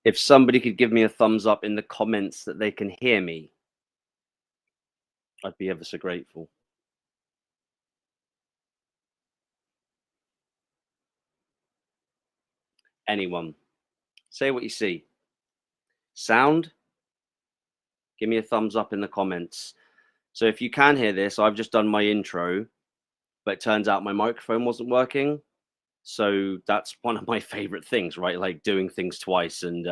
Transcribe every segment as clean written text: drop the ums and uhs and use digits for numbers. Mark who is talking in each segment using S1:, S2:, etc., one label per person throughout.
S1: If somebody could give me a thumbs up in the comments that they can hear me, I'd be ever so grateful. Anyone, say what you see. Sound? Give me a thumbs up in the comments. So if you can hear this, I've just done my intro, but it turns out my microphone wasn't working. So that's one of my favorite things, right? Like doing things twice and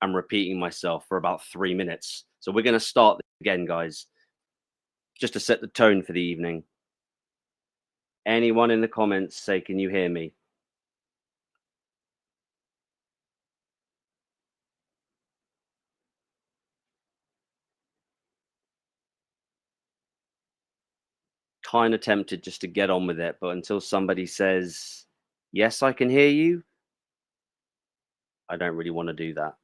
S1: I'm repeating myself for about 3 minutes. So we're going to start again, guys, just to set the tone for the evening. Anyone in the comments say, can you hear me? Kind of tempted just to get on with it, but until somebody says, yes, I can hear you, I don't really want to do that.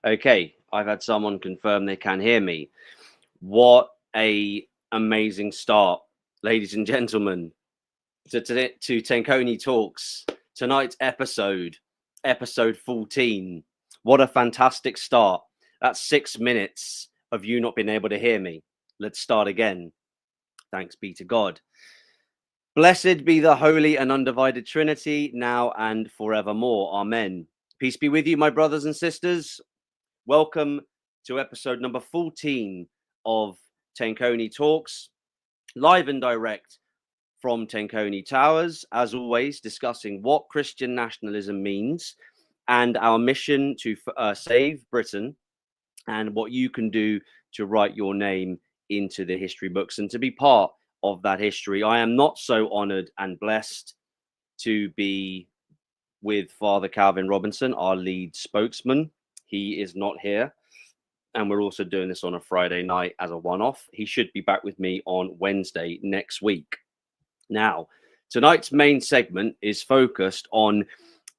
S1: Okay, I've had someone confirm they can hear me. What a amazing start, ladies and gentlemen, to Tenconi Talks. Tonight's episode 14. What a fantastic start. That's 6 minutes of you not being able to hear me. Let's start again. Thanks be to God. Blessed be the holy and undivided Trinity, now and forevermore. Amen. Peace be with you, my brothers and sisters. Welcome to episode number 14 of Tenconi Talks, live and direct from Tenconi Towers, as always, discussing what Christian nationalism means and our mission to save Britain and what you can do to write your name into the history books and to be part of that history. I am not so honored and blessed to be with Father Calvin Robinson, our lead spokesman. He is not here. And we're also doing this on a Friday night as a one-off. He should be back with me on Wednesday next week. Now, tonight's main segment is focused on,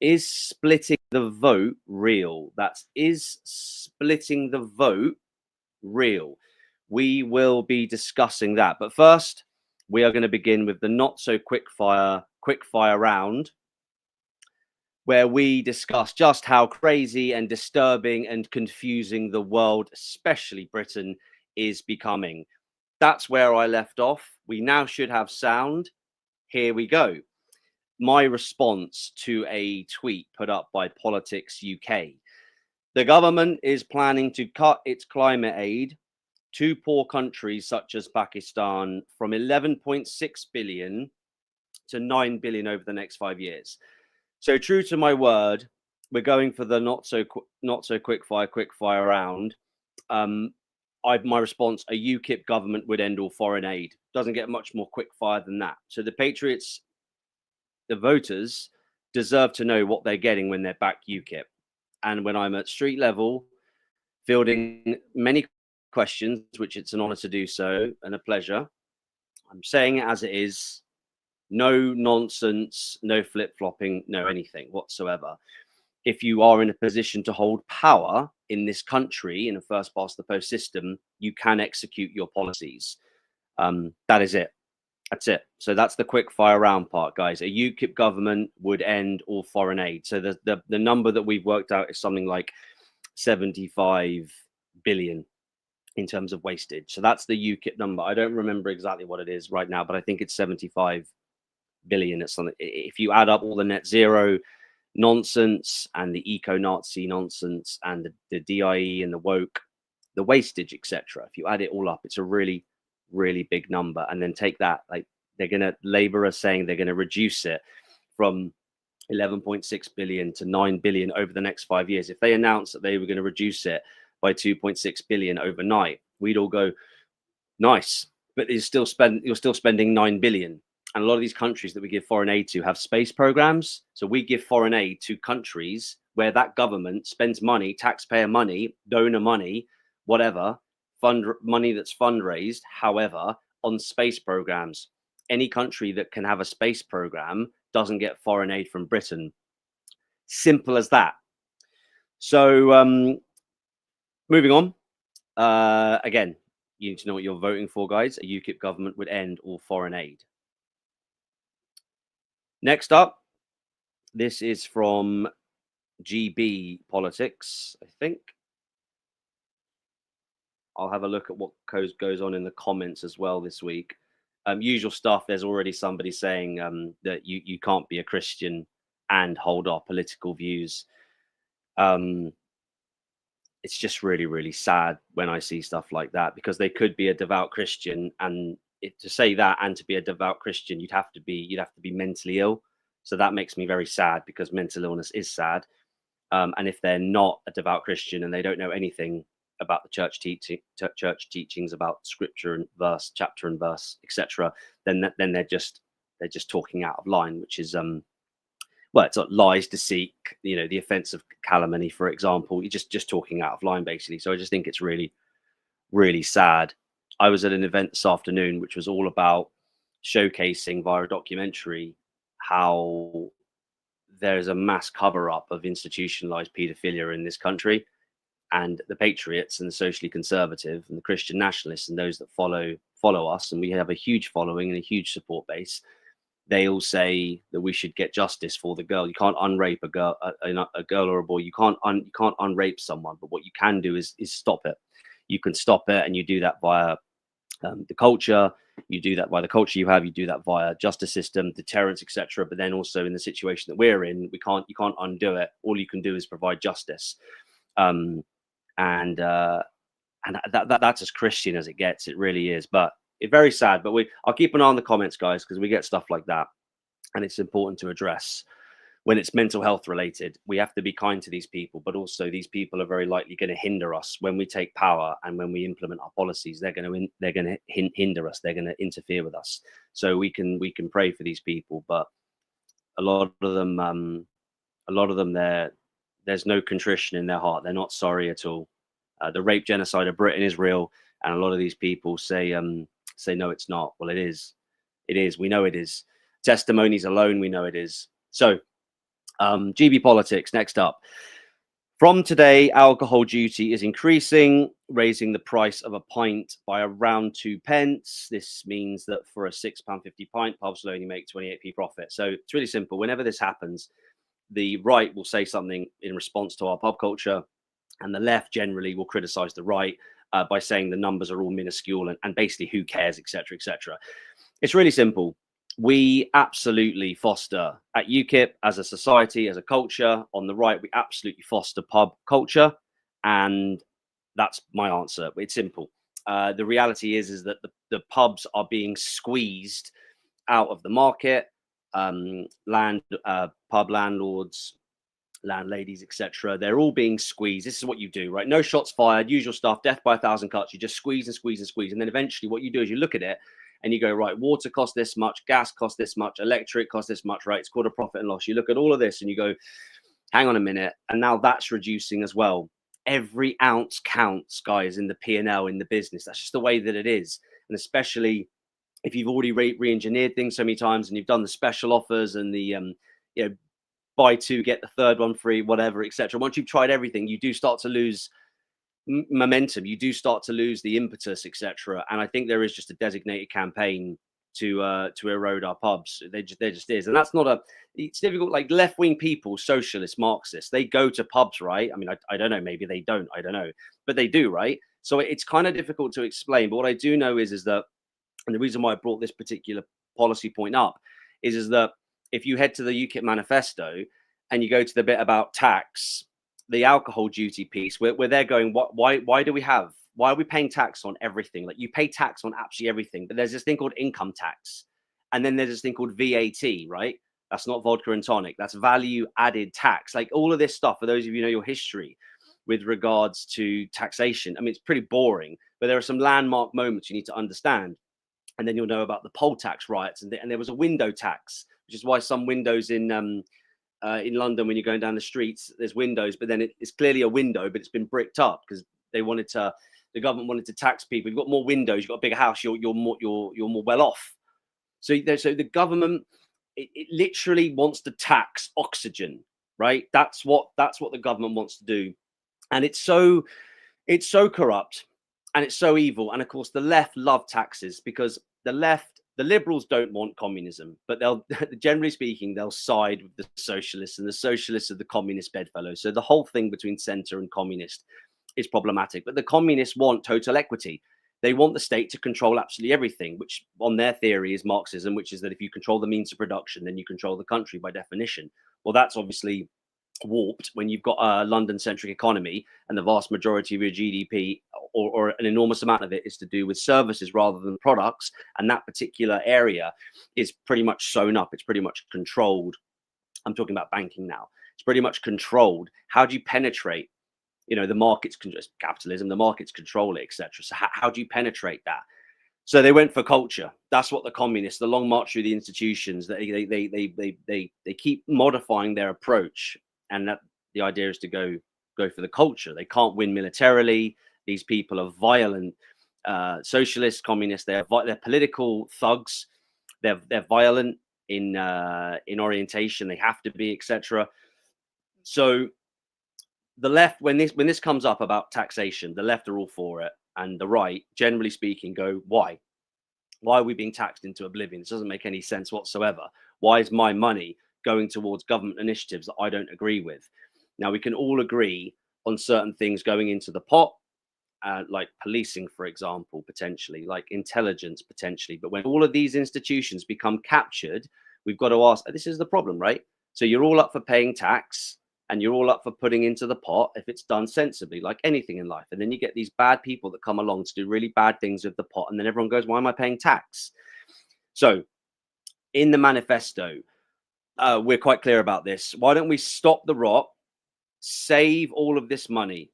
S1: is splitting the vote real? That's, is splitting the vote real? We will be discussing that. But first, we are going to begin with the not so quick fire round, where we discuss just how crazy and disturbing and confusing the world, especially Britain, is becoming. That's where I left off. We now should have sound. Here we go. My response to a tweet put up by Politics UK. The government is planning to cut its climate aid to poor countries such as Pakistan from 11.6 billion to 9 billion over the next 5 years. So true to my word, we're going for the not so quick fire round. My response: a UKIP government would end all foreign aid. Doesn't get much more quick fire than that. So the patriots, the voters, deserve to know what they're getting when they're back UKIP. And when I'm at street level, fielding many questions, which it's an honor to do so and a pleasure, I'm saying it as it is. No nonsense, no flip-flopping, no anything whatsoever. If you are in a position to hold power in this country in a first past the post system, you can execute your policies. That is it. That's it. So that's the quick fire round part, guys. A UKIP government would end all foreign aid. So the number that we've worked out is something like 75 billion in terms of wastage. So that's the UKIP number. I don't remember exactly what it is right now, but I think it's 75 billion. It's something. If you add up all the net zero nonsense and the eco-Nazi nonsense and the DIE and the woke, the wastage, etc., if you add it all up, it's a really, really big number. And then take that, like Labour are saying they're going to reduce it from 11.6 billion to 9 billion over the next 5 years. If they announced that they were going to reduce it by 2.6 billion overnight, we'd all go, nice, but you're still spending 9 billion. And a lot of these countries that we give foreign aid to have space programs. So we give foreign aid to countries where that government spends money, taxpayer money, donor money, whatever, money that's fundraised, however, on space programs. Any country that can have a space program doesn't get foreign aid from Britain. Simple as that. So moving on. Again, you need to know what you're voting for, guys. A UKIP government would end all foreign aid. Next up, this is from GB Politics, I think. I'll have a look at what goes on in the comments as well this week. Usual stuff. There's already somebody saying that you can't be a Christian and hold our political views. It's just really, really sad when I see stuff like that, because they could be a devout Christian, and to say that and to be a devout Christian, you'd have to be mentally ill. So that makes me very sad, because mental illness is sad. And if they're not a devout Christian and they don't know anything about the church teachings about scripture and verse, chapter and verse, etc., then they're just talking out of line, which is well, it's not lies, deceit, the offense of calumny, for example. You're just talking out of line, basically. So I just think it's really, really sad. I was at an event this afternoon, which was all about showcasing via a documentary how there's a mass cover-up of institutionalized paedophilia in this country. And the patriots and the socially conservative and the Christian nationalists and those that follow us, and we have a huge following and a huge support base, they all say that we should get justice for the girl. You can't unrape a girl or a boy. You can't unrape someone. But what you can do is stop it. You can stop it, and you do that via the culture. You do that via the culture you have. You do that via justice system, deterrence, etc. But then also in the situation that we're in, you can't undo it. All you can do is provide justice, and that's as Christian as it gets. It really is. But it's very sad, but I'll keep an eye on the comments, guys, because we get stuff like that, and it's important to address when it's mental health related. We have to be kind to these people, but also these people are very likely going to hinder us when we take power and when we implement our policies. They're going to hinder us. They're going to interfere with us. So we can pray for these people, but a lot of them, there's no contrition in their heart. They're not sorry at all. The rape genocide of Britain is real, and a lot of these people say no, it's not. Well, it is. We know it is. Testimonies alone, we know it is. So GB Politics, next up. From today, alcohol duty is increasing, raising the price of a pint by around 2p. This means that for a £6.50 pint, pubs will only make 28p profit. So it's really simple. Whenever this happens, the right will say something in response to our pub culture, and the left generally will criticize the right by saying the numbers are all minuscule and basically who cares, etc., etc. It's really simple. We absolutely foster at UKIP as a society, as a culture. On the right, we absolutely foster pub culture, and that's my answer. It's simple. The reality is that the pubs are being squeezed out of the market. Pub landlords, landladies, etc., they're all being squeezed. This is what you do, right? No shots fired, usual stuff, death by 1,000 cuts. You just squeeze and squeeze and squeeze, and then eventually what you do is you look at it and you go, right, water costs this much, gas costs this much, electric costs this much, right? It's called a profit and loss. You look at all of this and you go, hang on a minute, and now that's reducing as well. Every ounce counts, guys, in the P&L, in the business. That's just the way that it is. And especially if you've already re-engineered things so many times and you've done the special offers and the buy two get the third one free, whatever, etc. Once you've tried everything, you do start to lose momentum. You do start to lose the impetus, etc. And I think there is just a designated campaign to erode our pubs. There just is, and that's not it's difficult. Like left-wing people, socialists, Marxists, they go to pubs, right? I mean, I don't know. Maybe they don't. I don't know, but they do, right? So it's kind of difficult to explain. But what I do know is that, and the reason why I brought this particular policy point up is that if you head to the UKIP manifesto and you go to the bit about tax, the alcohol duty piece, where they're going, why do we have Why are we paying tax on everything? Like, you pay tax on absolutely everything, but there's this thing called income tax, and then there's this thing called VAT, right? That's not vodka and tonic. That's value added tax. Like, all of this stuff, for those of you who know your history with regards to taxation, I mean, it's pretty boring, but there are some landmark moments you need to understand. And then you'll know about the poll tax riots, and there was a window tax, which is why some windows in London, when you're going down the streets, there's windows, but then it's clearly a window, but it's been bricked up because the government wanted to tax people. You've got more windows, you've got a bigger house, you're more well off. So the government, it literally wants to tax oxygen, right? That's what the government wants to do, and it's so corrupt, and it's so evil. And of course, the left love taxes because the liberals don't want communism, but they'll, generally speaking, they'll side with the socialists, and the socialists are the communist bedfellows. So the whole thing between centre and communist is problematic. But the communists want total equity. They want the state to control absolutely everything, which on their theory is Marxism, which is that if you control the means of production, then you control the country by definition. Well, that's obviously warped when you've got a London-centric economy and the vast majority of your GDP, or an enormous amount of it, is to do with services rather than products. And that particular area is pretty much sewn up. It's pretty much controlled. I'm talking about banking now. It's pretty much controlled. How do you penetrate? The markets, capitalism, the markets control it, etc. So how do you penetrate that? So they went for culture. That's what the communists, the long march through the institutions, they keep modifying their approach, and that the idea is to go for the culture. They can't win militarily. These people are violent, socialists, communists. They're political thugs. They're violent in orientation. They have to be, etc. So the left, when this comes up about taxation, the left are all for it, and the right, generally speaking, go, why are we being taxed into oblivion? This doesn't make any sense whatsoever. Why is my money going towards government initiatives that I don't agree with? Now, we can all agree on certain things going into the pot, like policing, for example, potentially, like intelligence, potentially. But when all of these institutions become captured, we've got to ask, this is the problem, right? So you're all up for paying tax, and you're all up for putting into the pot if it's done sensibly, like anything in life. And then you get these bad people that come along to do really bad things with the pot, and then everyone goes, why am I paying tax? So in the manifesto, we're quite clear about this. Why don't we stop the rot, save all of this money?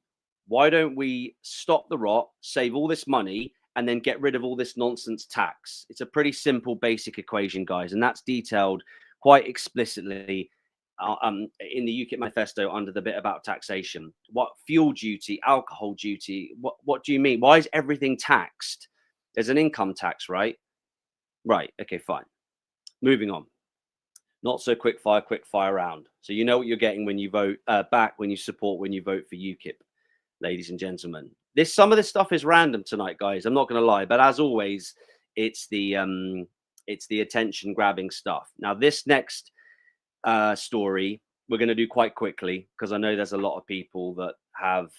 S1: Why don't we stop the rot, save all this money, and then get rid of all this nonsense tax? It's a pretty simple, basic equation, guys, and that's detailed quite explicitly in the UKIP manifesto under the bit about taxation. What fuel duty, alcohol duty? What do you mean? Why is everything taxed? There's an income tax, right? Right. Okay, fine. Moving on. Not so quick fire round. So you know what you're getting when you vote back, when you support, when you vote for UKIP, ladies and gentlemen. Some of this stuff is random tonight, guys. I'm not going to lie, but as always, it's the attention grabbing stuff. Now, this next story we're going to do quite quickly, because I know there's a lot of people that have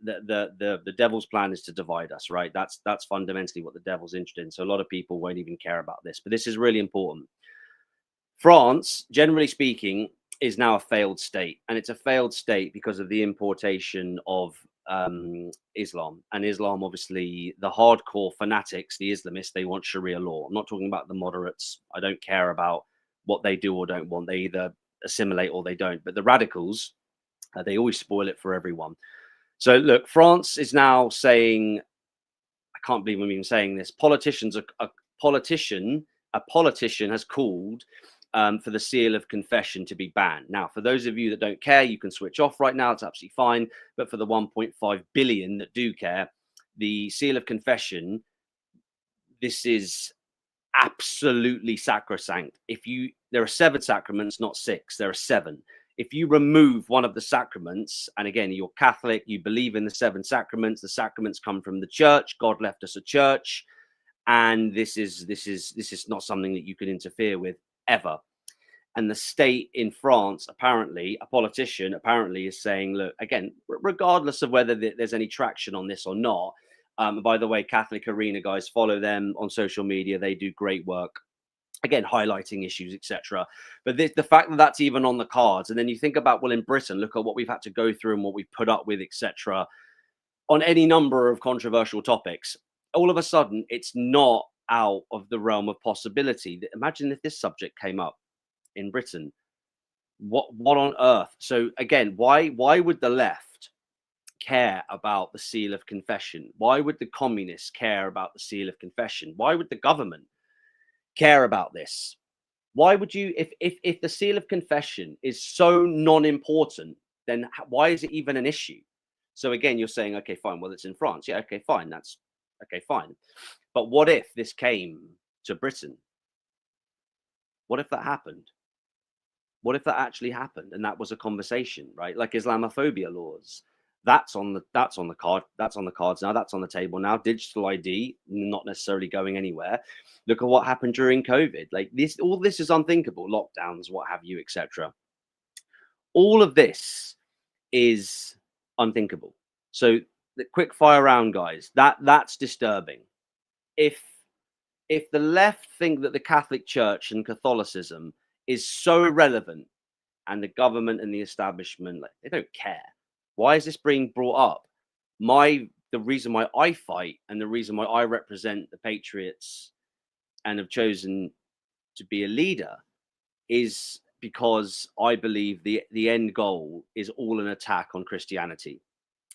S1: the devil's plan is to divide us, right? That's fundamentally what the devil's interested in. So a lot of people won't even care about this, but this is really important. France, generally speaking, is now a failed state, and it's a failed state because of the importation of Islam. And Islam, obviously, the hardcore fanatics, the Islamists, they want Sharia law. I'm not talking about the moderates. I don't care about what they do or don't want. They either assimilate or they don't. But the radicals, they always spoil it for everyone. So look, France is now saying, I can't believe I'm even saying this, a politician has called for the seal of confession to be banned. Now, for those of you that don't care, you can switch off right now. It's absolutely fine. But for the 1.5 billion that do care, the seal of confession, this is absolutely sacrosanct. There are 7 sacraments, not 6. There are 7. If you remove one of the sacraments, and again, you're Catholic, you believe in the 7 sacraments. The sacraments come from the church. God left us a church, and this is not something that you can interfere with ever. And the state in France, apparently, a politician apparently is saying, look, again, regardless of whether there's any traction on this or not. By the way, Catholic Arena, guys, follow them on social media. They do great work, again, highlighting issues, etc. But the fact that that's even on the cards, and then you think about, well, in Britain, look at what we've had to go through and what we've put up with, etc. on any number of controversial topics. All of a sudden, it's not out of the realm of possibility. Imagine if this subject came up in Britain. What on earth? So again, why would the left care about the seal of confession? Why would the communists care about the seal of confession? Why would the government care about this? Why would you, if the seal of confession is so non-important, then why is it even an issue? So again, you're saying, okay, fine, well, it's in France. Yeah, okay, fine, that's okay, fine. But what if this came to Britain? What if that happened? What if that actually happened and that was a conversation, right? Like Islamophobia laws. That's on the card. That's on the cards now. That's on the table now. Digital ID, not necessarily going anywhere. Look at what happened during COVID. Like this, all this is unthinkable. Lockdowns, what have you, etc. All of this is unthinkable. So the quick fire round, guys. That's disturbing. If the left think that the Catholic Church and Catholicism is so irrelevant, and the government and the establishment, like, they don't care. Why is this being brought up? The reason why I fight and the reason why I represent the Patriots and have chosen to be a leader is because I believe the end goal is all an attack on Christianity.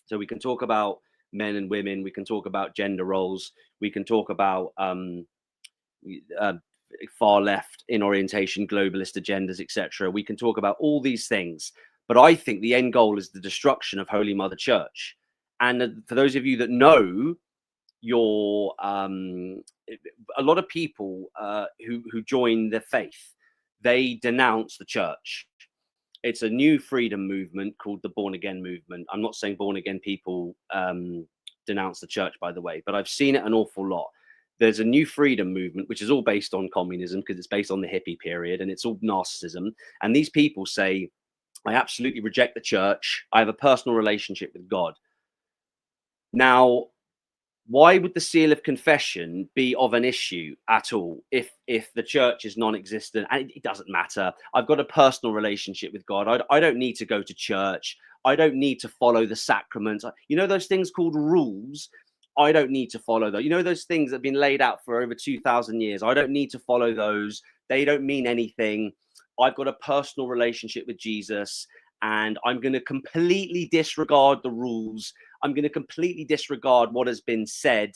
S1: So we can talk about men and women, we can talk about gender roles, we can talk about far left in orientation, globalist agendas, etc. We can talk about all these things, but I think the end goal is the destruction of Holy Mother Church. And for those of you that know, your a lot of people who join the faith, they denounce the church. It's a new freedom movement called the born again movement. I'm not saying born again people denounce the church, by the way, but I've seen it an awful lot. There's a new freedom movement, which is all based on communism because it's based on the hippie period and it's all narcissism. And these people say, I absolutely reject the church. I have a personal relationship with God. Now, why would the seal of confession be of an issue at all if the church is non-existent? And it doesn't matter. I've got a personal relationship with God. I don't need to go to church. I don't need to follow the sacraments. You know those things called rules? I don't need to follow those. You know those things that have been laid out for over 2,000 years? I don't need to follow those. They don't mean anything. I've got a personal relationship with Jesus, and I'm going to completely disregard the rules. I'm going to completely disregard what has been said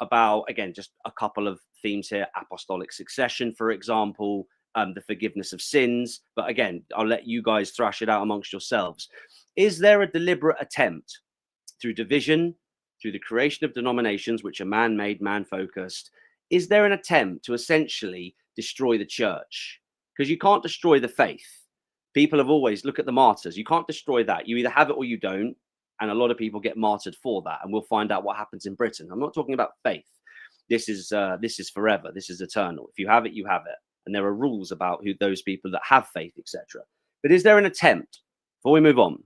S1: about, again, just a couple of themes here: apostolic succession, for example, the forgiveness of sins. But again, I'll let you guys thrash it out amongst yourselves. Is there a deliberate attempt through division, through the creation of denominations, which are man-made, man-focused? Is there an attempt to essentially destroy the church? Because you can't destroy the faith. People have always, look at the martyrs. You can't destroy that. You either have it or you don't. And a lot of people get martyred for that. And we'll find out what happens in Britain. I'm not talking about faith. This is forever. This is eternal. If you have it, you have it. And there are rules about who those people that have faith, etc. But is there an attempt, before we move on,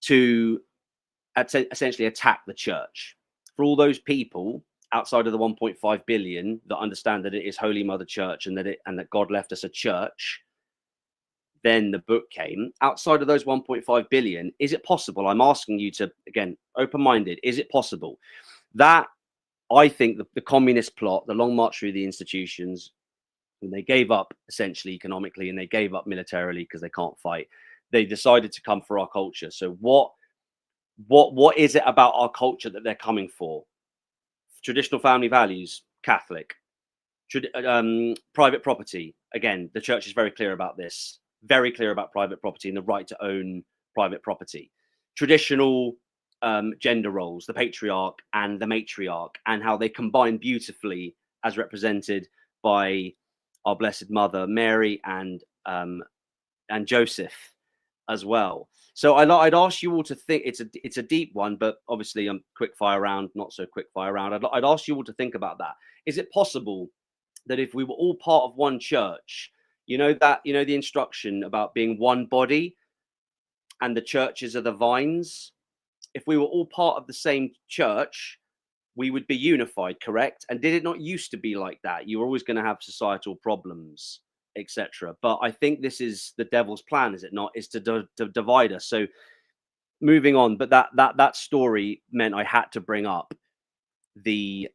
S1: to essentially attack the church? For all those people outside of the 1.5 billion that understand that it is Holy Mother Church and that God left us a church, then the book came. Outside of those 1.5 billion, is it possible? I'm asking you to, again, open-minded. Is it possible that I think the communist plot, the long march through the institutions, when they gave up essentially economically and they gave up militarily because they can't fight, they decided to come for our culture. So what is it about our culture that they're coming for? Traditional family values, Catholic. Private property. Again, the church is very clear about this. Very clear about private property and the right to own private property. Traditional gender roles, the patriarch and the matriarch, and how they combine beautifully as represented by our Blessed Mother Mary and Joseph as well. So I'd ask you all to think. It's a deep one, but obviously quick fire round, not so quick fire round. I'd ask you all to think about that. Is it possible that if we were all part of one church, the instruction about being one body and the churches are the vines, if we were all part of the same church, we would be unified, correct? And did it not used to be like that? You were always going to have societal problems, etc. But I think this is the devil's plan, is it not? Is to divide us. So moving on, but that story meant I had to bring up the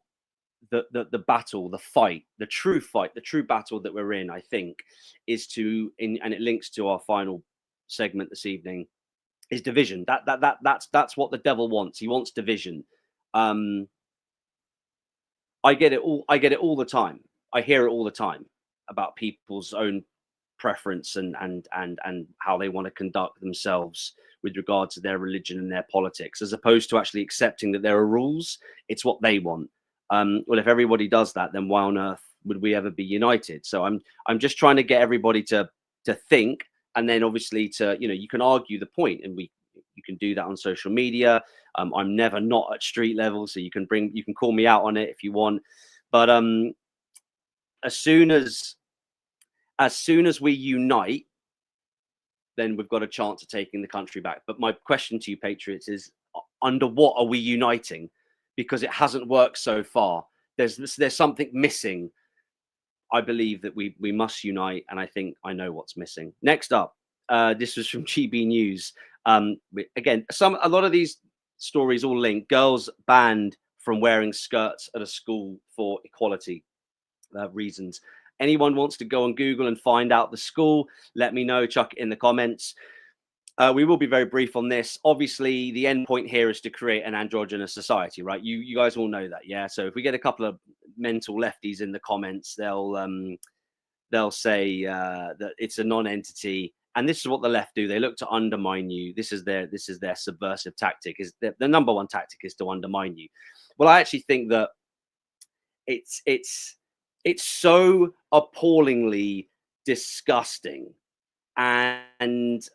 S1: the battle, the fight, the true fight, the true battle that we're in, I think, is and it links to our final segment this evening, is division. That's what the devil wants. He wants division. Um, I get it all. I get it all the time. I hear it all the time about people's own preference and how they want to conduct themselves with regard to their religion and their politics, as opposed to actually accepting that there are rules. It's what they want. Well, if everybody does that, then why on earth would we ever be united? So I'm just trying to get everybody to think, and then obviously to, you can argue the point, and you can do that on social media. I'm never not at street level, so you can call me out on it if you want. But as soon as we unite, then we've got a chance of taking the country back. But my question to you, patriots, is under what are we uniting? Because it hasn't worked so far. There's something missing. I believe that we must unite, and I think I know what's missing. Next up, this was from GB News. Again, a lot of these stories all link. Girls banned from wearing skirts at a school for equality reasons. Anyone wants to go on Google and find out the school, let me know. Chuck it in the comments. We will be very brief on this. Obviously, the end point here is to create an androgynous society, right? You guys all know that, yeah? So if we get a couple of mental lefties in the comments, they'll say that it's a non-entity. And this is what the left do. They look to undermine you. This is their subversive tactic. Is the number one tactic is to undermine you. Well, I actually think that it's so appallingly disgusting, and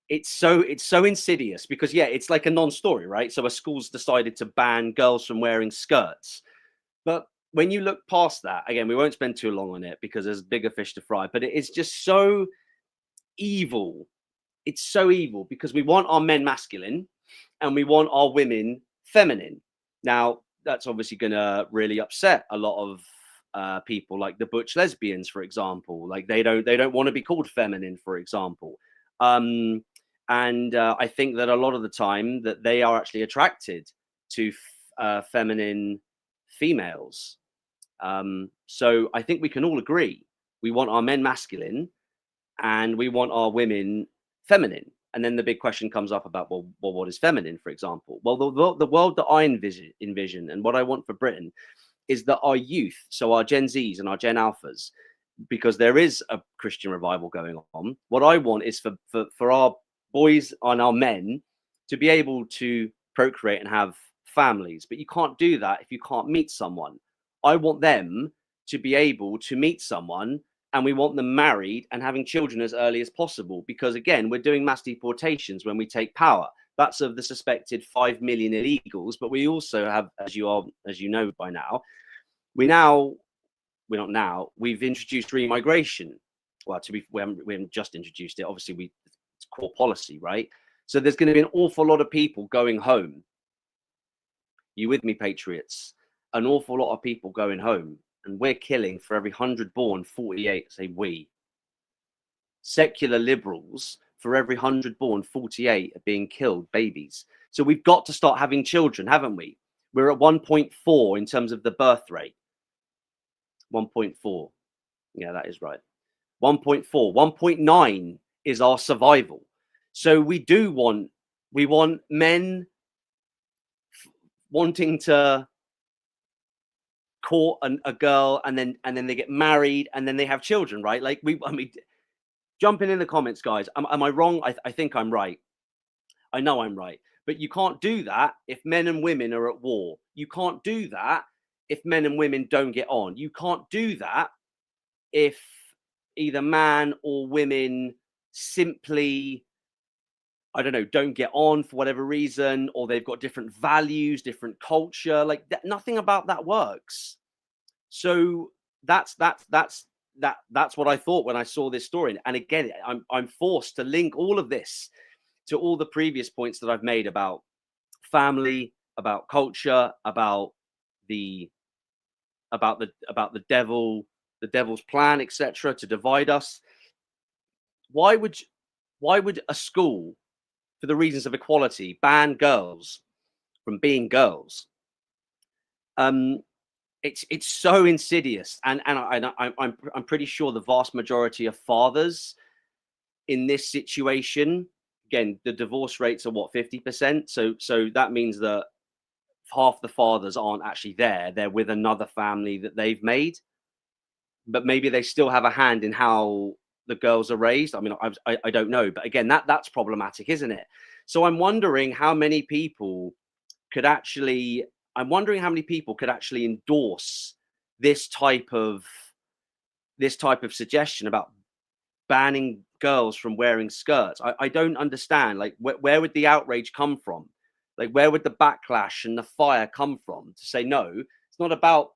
S1: it's so insidious, because it's like a non-story, right? So a school's decided to ban girls from wearing skirts, but when you look past that, again, we won't spend too long on it because there's bigger fish to fry, but it is just so evil. It's so evil because we want our men masculine and we want our women feminine. Now, that's obviously going to really upset a lot of people, like the butch lesbians, for example. Like they don't want to be called feminine, for example. And I think that a lot of the time that they are actually attracted to feminine females. So I think we can all agree we want our men masculine and we want our women feminine. And then the big question comes up about, well, what is feminine, for example? Well, the world that I envision and what I want for Britain is that our youth, so our Gen Zs and our Gen Alphas, because there is a Christian revival going on, what I want is for our boys and our men to be able to procreate and have families. But you can't do that if you can't meet someone. I want them to be able to meet someone, and we want them married and having children as early as possible, because again, we're doing mass deportations when we take power. That's of the suspected 5 million illegals, but we also have, as you know by now, we've introduced remigration. Well, we haven't just introduced it. Obviously, it's core policy, right? So there's going to be an awful lot of people going home. You with me, patriots? An awful lot of people going home, and we're killing, for every 100 born, 48, say we. Secular liberals, for every 100 born, 48 are being killed, babies. So we've got to start having children, haven't we? We're at 1.4 in terms of the birth rate. 1.4. Yeah, that is right. 1.4. 1.9 is our survival. So we want men wanting to court a girl, and then they get married, and then they have children, right? Like jumping in the comments, guys. Am I wrong? I think I'm right. I know I'm right. But you can't do that if men and women are at war. You can't do that if men and women don't get on. You can't do that if either man or women simply, I don't know, don't get on for whatever reason, or they've got different values, different culture. Like nothing about that works. So that's what I thought when I saw this story. And again, I'm forced to link all of this to all the previous points that I've made about family, about culture, about the devil, the devil's plan, etc., to divide us. Why would a school for the reasons of equality, ban girls from being girls. It's so insidious, and I'm pretty sure the vast majority of fathers in this situation, again, the divorce rates are what, 50%. So that means that half the fathers aren't actually there; they're with another family that they've made. But maybe they still have a hand in how the girls are raised. I mean, I don't know, but again, that's problematic, isn't it? So I'm wondering how many people could actually. I'm wondering how many people could actually endorse this type of suggestion about banning girls from wearing skirts. I don't understand. Like, where would the outrage come from? Like, where would the backlash and the fire come from to say no? It's not about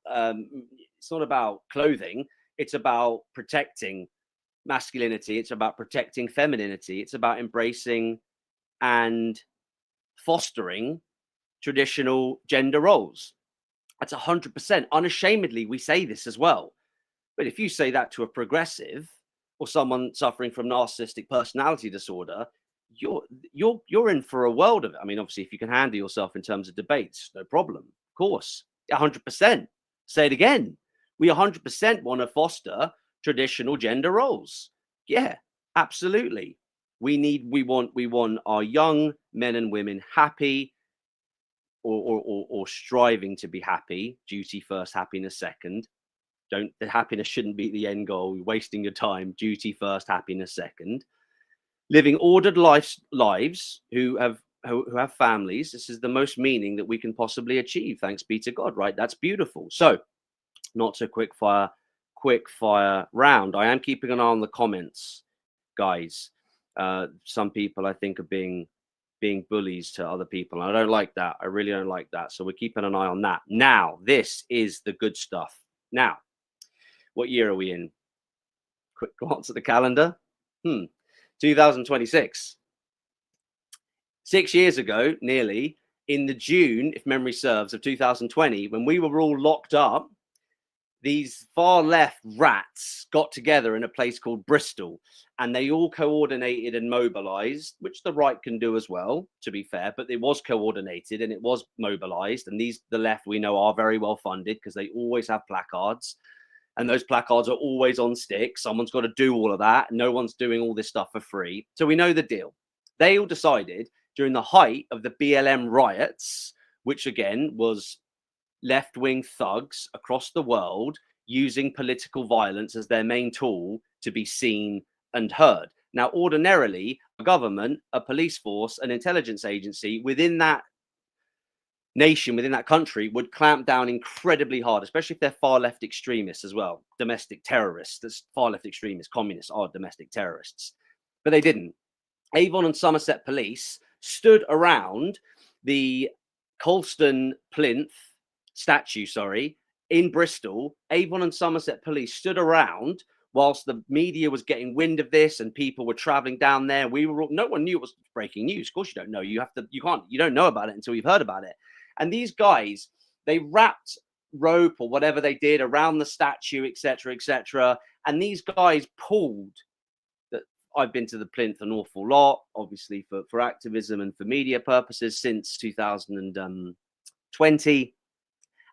S1: clothing. It's about protecting masculinity. It's about protecting femininity. It's about embracing and fostering traditional gender roles. That's 100%. Unashamedly, we say this as well. But if you say that to a progressive or someone suffering from narcissistic personality disorder, you're in for a world of it. I mean, obviously, if you can handle yourself in terms of debates, no problem. Of course, 100%. Say it again. We 100% want to foster traditional gender roles. Yeah, absolutely. We want our young men and women happy, or striving to be happy. Duty first, happiness second. The happiness shouldn't be the end goal. You're wasting your time. Duty first, happiness second. Living ordered lives who have families. This is the most meaning that we can possibly achieve. Thanks be to God, right? That's beautiful. So, not a quick fire round. I am keeping an eye on the comments, guys. Some people, I think, are being bullies to other people. And I don't like that. I really don't like that. So we're keeping an eye on that. Now, this is the good stuff. Now, what year are we in? Quick glance at the calendar. 2026. 6 years ago, nearly, in the June, if memory serves, of 2020, when we were all locked up, these far left rats got together in a place called Bristol, and they all coordinated and mobilized, which the right can do as well, to be fair, but it was coordinated and it was mobilized. And the left, we know, are very well funded because they always have placards, and those placards are always on sticks. Someone's got to do all of that. No one's doing all this stuff for free. So we know the deal. They all decided during the height of the BLM riots, which again was left-wing thugs across the world using political violence as their main tool to be seen and heard. Now, ordinarily, a government, a police force, an intelligence agency within that nation, within that country, would clamp down incredibly hard, especially if they're far left extremists as well. Domestic terrorists, that's far left extremists, communists are domestic terrorists. But they didn't. Avon and Somerset police stood around the Colston Plinth statue, in Bristol. Avon and Somerset police stood around whilst the media was getting wind of this and people were traveling down there. No one knew it was breaking news. Of course you don't know. You don't know about it until you've heard about it. And these guys, they wrapped rope or whatever they did around the statue, etc., etc. And these guys pulled. I've been to the Plinth an awful lot, obviously for activism and for media purposes since 2020.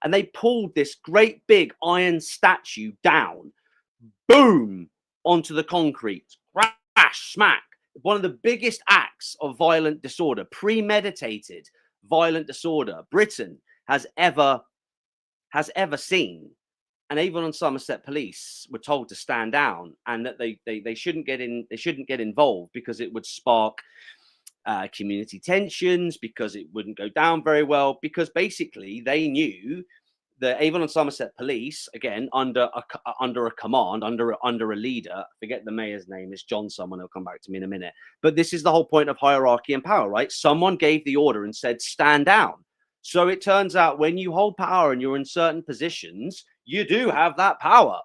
S1: And they pulled this great big iron statue down, boom, onto the concrete, crash, smack. One of the biggest acts of violent disorder, premeditated violent disorder Britain has ever seen. And Avon and Somerset police were told to stand down and that they shouldn't get involved because it would spark community tensions, because it wouldn't go down very well, because basically they knew the Avon and Somerset police, again, under a command, under a leader, I forget the mayor's name, is John someone, he'll come back to me in a minute. But this is the whole point of hierarchy and power, right? Someone gave the order and said, stand down. So it turns out when you hold power and you're in certain positions, you do have that power.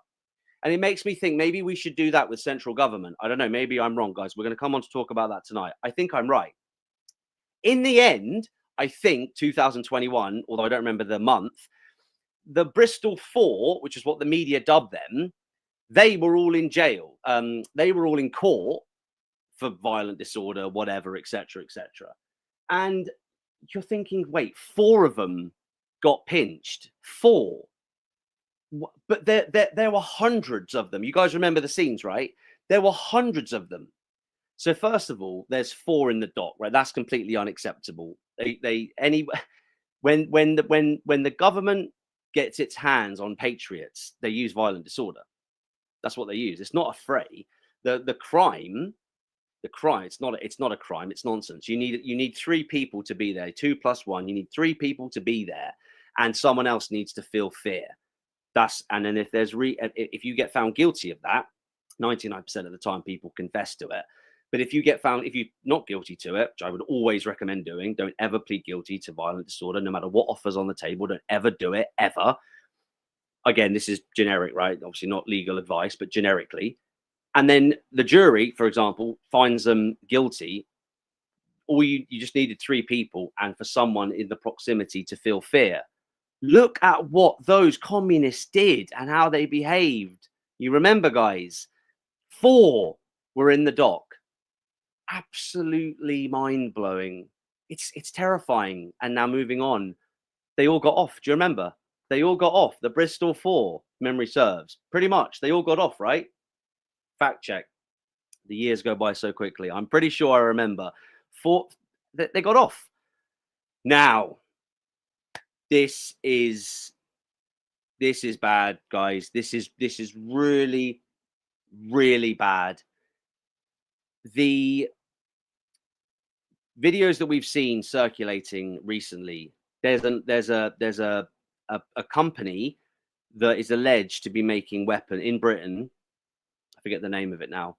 S1: And it makes me think maybe we should do that with central government. I don't know. Maybe I'm wrong, guys. We're going to come on to talk about that tonight. I think I'm right. In the end, I think 2021, although I don't remember the month, the Bristol Four, which is what the media dubbed them, they were all in jail. They were all in court for violent disorder, whatever, etc., etc. And you're thinking, wait, 4 of them got pinched. 4. But there were hundreds of them. You guys remember the scenes, right? There were hundreds of them. So first of all, there's 4 in the dock, right? That's completely unacceptable. When the government gets its hands on patriots, they use violent disorder. That's what they use. It's not a fray. The crime, it's not a crime. It's nonsense. You need 3 people to be there. 2 plus 1. You need 3 people to be there, and someone else needs to feel fear. And then if you get found guilty of that, 99% of the time people confess to it. But if you're not guilty to it, which I would always recommend doing, don't ever plead guilty to violent disorder, no matter what offers on the table. Don't ever do it, ever. Again, this is generic, right? Obviously not legal advice, but generically. And then the jury, for example, finds them guilty. Or you just needed 3 people and for someone in the proximity to feel fear. Look at what those communists did and how they behaved. You remember, guys, 4 were in the dock. Absolutely mind-blowing. It's terrifying. And now moving on, they all got off. Do you remember? They all got off. The Bristol 4, memory serves. Pretty much. They all got off, right? Fact check. The years go by so quickly. I'm pretty sure I remember. 4, they got off. Now, this is bad, guys. This is really, really bad. The videos that we've seen circulating recently, there's a company that is alleged to be making weapons in Britain. I forget the name of it now.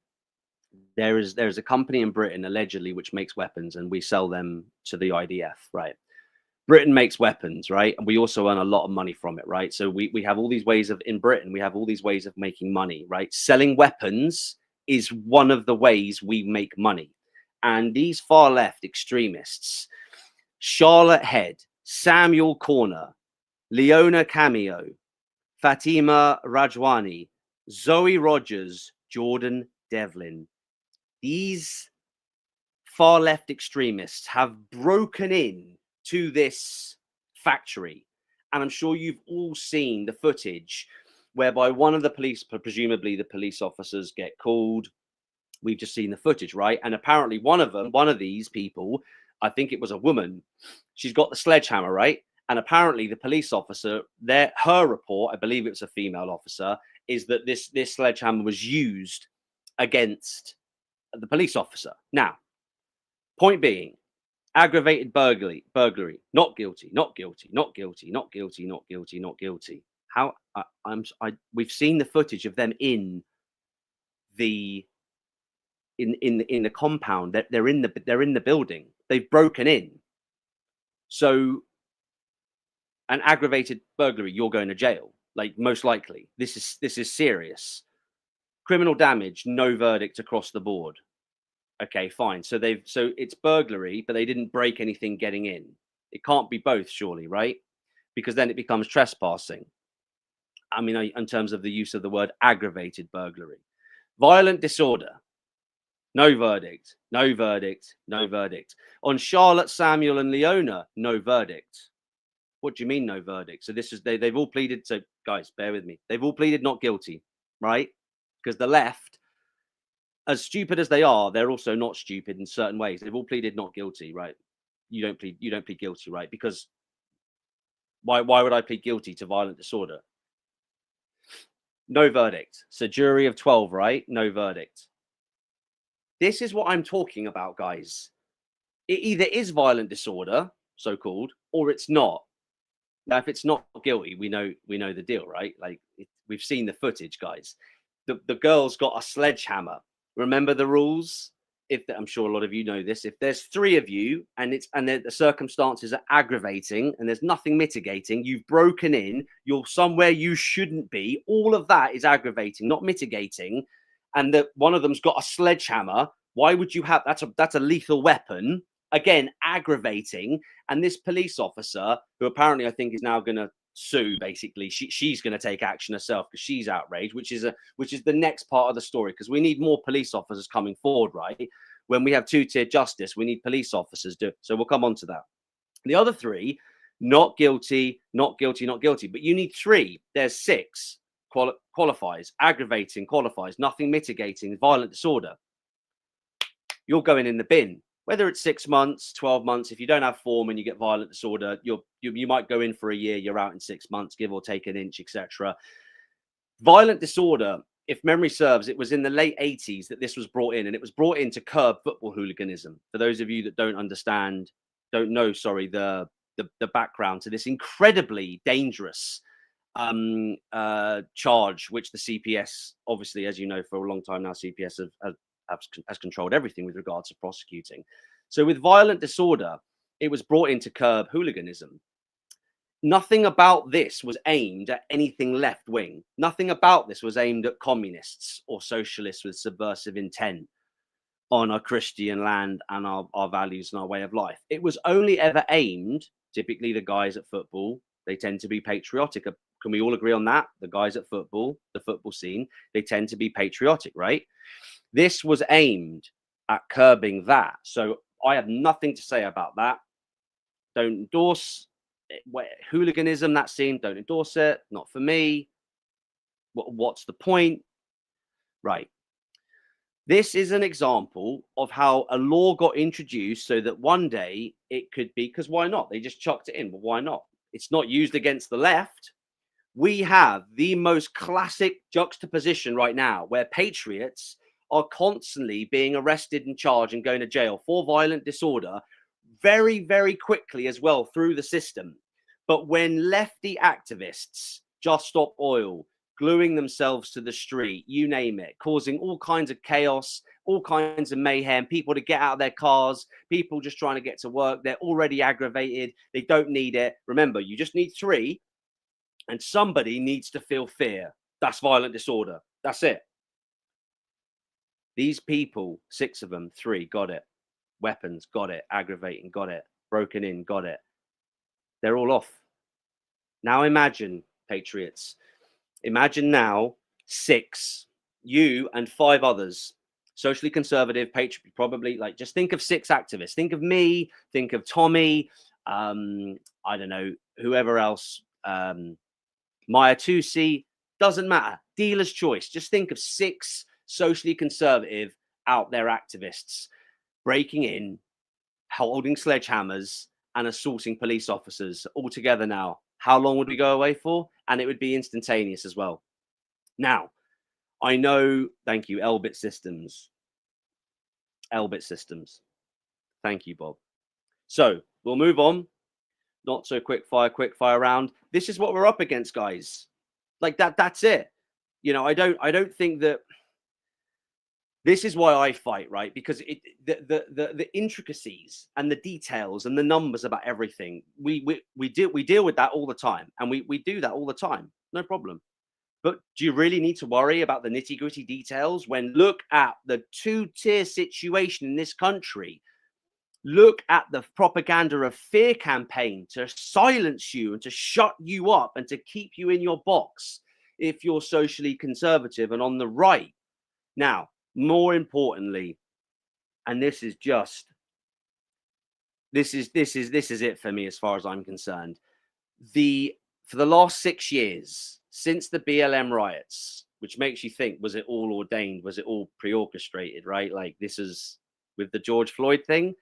S1: There's a company in Britain allegedly which makes weapons, and we sell them to the IDF, right? Britain makes weapons, right? And we also earn a lot of money from it, right? So we have all these ways in Britain, we have all these ways of making money, right? Selling weapons is one of the ways we make money. And these far left extremists, Charlotte Head, Samuel Corner, Leona Cameo, Fatima Rajwani, Zoe Rogers, Jordan Devlin. These far left extremists have broken in to this factory. And I'm sure you've all seen the footage whereby one of the police, presumably the police officers, get called. We've just seen the footage, right? And apparently one of these people, I think it was a woman, she's got the sledgehammer, right? And apparently the police officer, her report, I believe it was a female officer, is that this sledgehammer was used against the police officer. Now, point being, aggravated burglary, not guilty, not guilty, not guilty, not guilty, not guilty, not guilty. How we've seen the footage of them in the compound. That they're in the building. They've broken in. So an aggravated burglary, you're going to jail, like most likely. This is serious. Criminal damage, no verdict across the board. Okay, fine. So it's burglary, but they didn't break anything getting in. It can't be both, surely, right? Because then it becomes trespassing. I mean, in terms of the use of the word aggravated burglary. Violent disorder, no verdict, no verdict, no verdict. On Charlotte, Samuel, and Leona, no verdict. What do you mean, no verdict? So this is they've all pleaded. So guys, bear with me. They've all pleaded not guilty, right? Because the left, as stupid as they are, they're also not stupid in certain ways. They've all pleaded not guilty, right? You don't plead guilty, right? Because why would I plead guilty to violent disorder? No verdict. So jury of 12, right? No verdict. This is what I'm talking about, guys. It either is violent disorder, so-called, or it's not. Now, if it's not guilty, we know the deal, right? Like we've seen the footage, guys. The girl's got a sledgehammer. Remember the rules? I'm sure a lot of you know this. If there's 3 of you and the circumstances are aggravating and there's nothing mitigating, you've broken in, you're somewhere you shouldn't be. All of that is aggravating, not mitigating. And that one of them's got a sledgehammer. Why would you have that's a lethal weapon? Again, aggravating. And this police officer, who apparently I think is now going to sue, basically, she's going to take action herself because she's outraged, which is the next part of the story, because we need more police officers coming forward, right? When we have two-tier justice, we need police officers do. So we'll come on to that. The other three, not guilty, not guilty, not guilty. But you need three. There's six. Qualifies, aggravating, qualifies, nothing mitigating, violent disorder. You're going in the bin. Whether it's 6 months, 12 months, if you don't have form and you get violent disorder, you might go in for a year, you're out in 6 months, give or take an inch, etc. Violent disorder, if memory serves, it was in the late 80s that this was brought in, and it was brought in to curb football hooliganism. For those of you that don't know, the background to this incredibly dangerous charge, which the CPS, obviously, as you know, for a long time now, CPS has controlled everything with regards to prosecuting. So with violent disorder, it was brought in to curb hooliganism. Nothing about this was aimed at anything left wing. Nothing about this was aimed at communists or socialists with subversive intent on our Christian land and our values and our way of life. It was only ever aimed, typically the guys at football, they tend to be patriotic. Can we all agree on that? The guys at football, the football scene, they tend to be patriotic, right? This was aimed at curbing that. So I have nothing to say about that. Don't endorse hooliganism, that scene. Don't endorse it. Not for me. What's the point? Right. This is an example of how a law got introduced so that one day it could be, because why not? They just chucked it in, but why not? It's not used against the left. We have the most classic juxtaposition right now where patriots are constantly being arrested and charged and going to jail for violent disorder very, very quickly as well through the system. But when lefty activists, Just Stop Oil, gluing themselves to the street, you name it, causing all kinds of chaos, all kinds of mayhem, people to get out of their cars, people just trying to get to work, they're already aggravated, they don't need it. Remember, you just need three, and somebody needs to feel fear. That's violent disorder. That's it. These people, 6 of them, 3, got it. Weapons, got it. Aggravating, got it. Broken in, got it. They're all off. Now imagine, patriots, imagine now 6, you and 5 others, socially conservative, probably, like, just think of 6 activists. Think of me, think of Tommy, I don't know, whoever else, Maya Tusi, doesn't matter. Dealer's choice. Just think of 6 socially conservative out there activists breaking in, holding sledgehammers and assaulting police officers all together now. How long would we go away for? And it would be instantaneous as well. Now, I know, thank you, Elbit Systems. Elbit Systems. Thank you, Bob. So we'll move on. Not so quick fire round. This is what we're up against, guys. Like that's it. You know, I don't think that this is why I fight, right? Because the intricacies and the details and the numbers about everything, we deal with that all the time, and we do that all the time, no problem. But do you really need to worry about the nitty-gritty details when look at the 2-tier situation in this country? Look at the propaganda of fear campaign to silence you and to shut you up and to keep you in your box if you're socially conservative and on the right. Now, more importantly, and this is it for me as far as I'm concerned. For the last 6 years, since the BLM riots, which makes you think, was it all ordained? Was it all pre-orchestrated, right? Like this is with the George Floyd thing.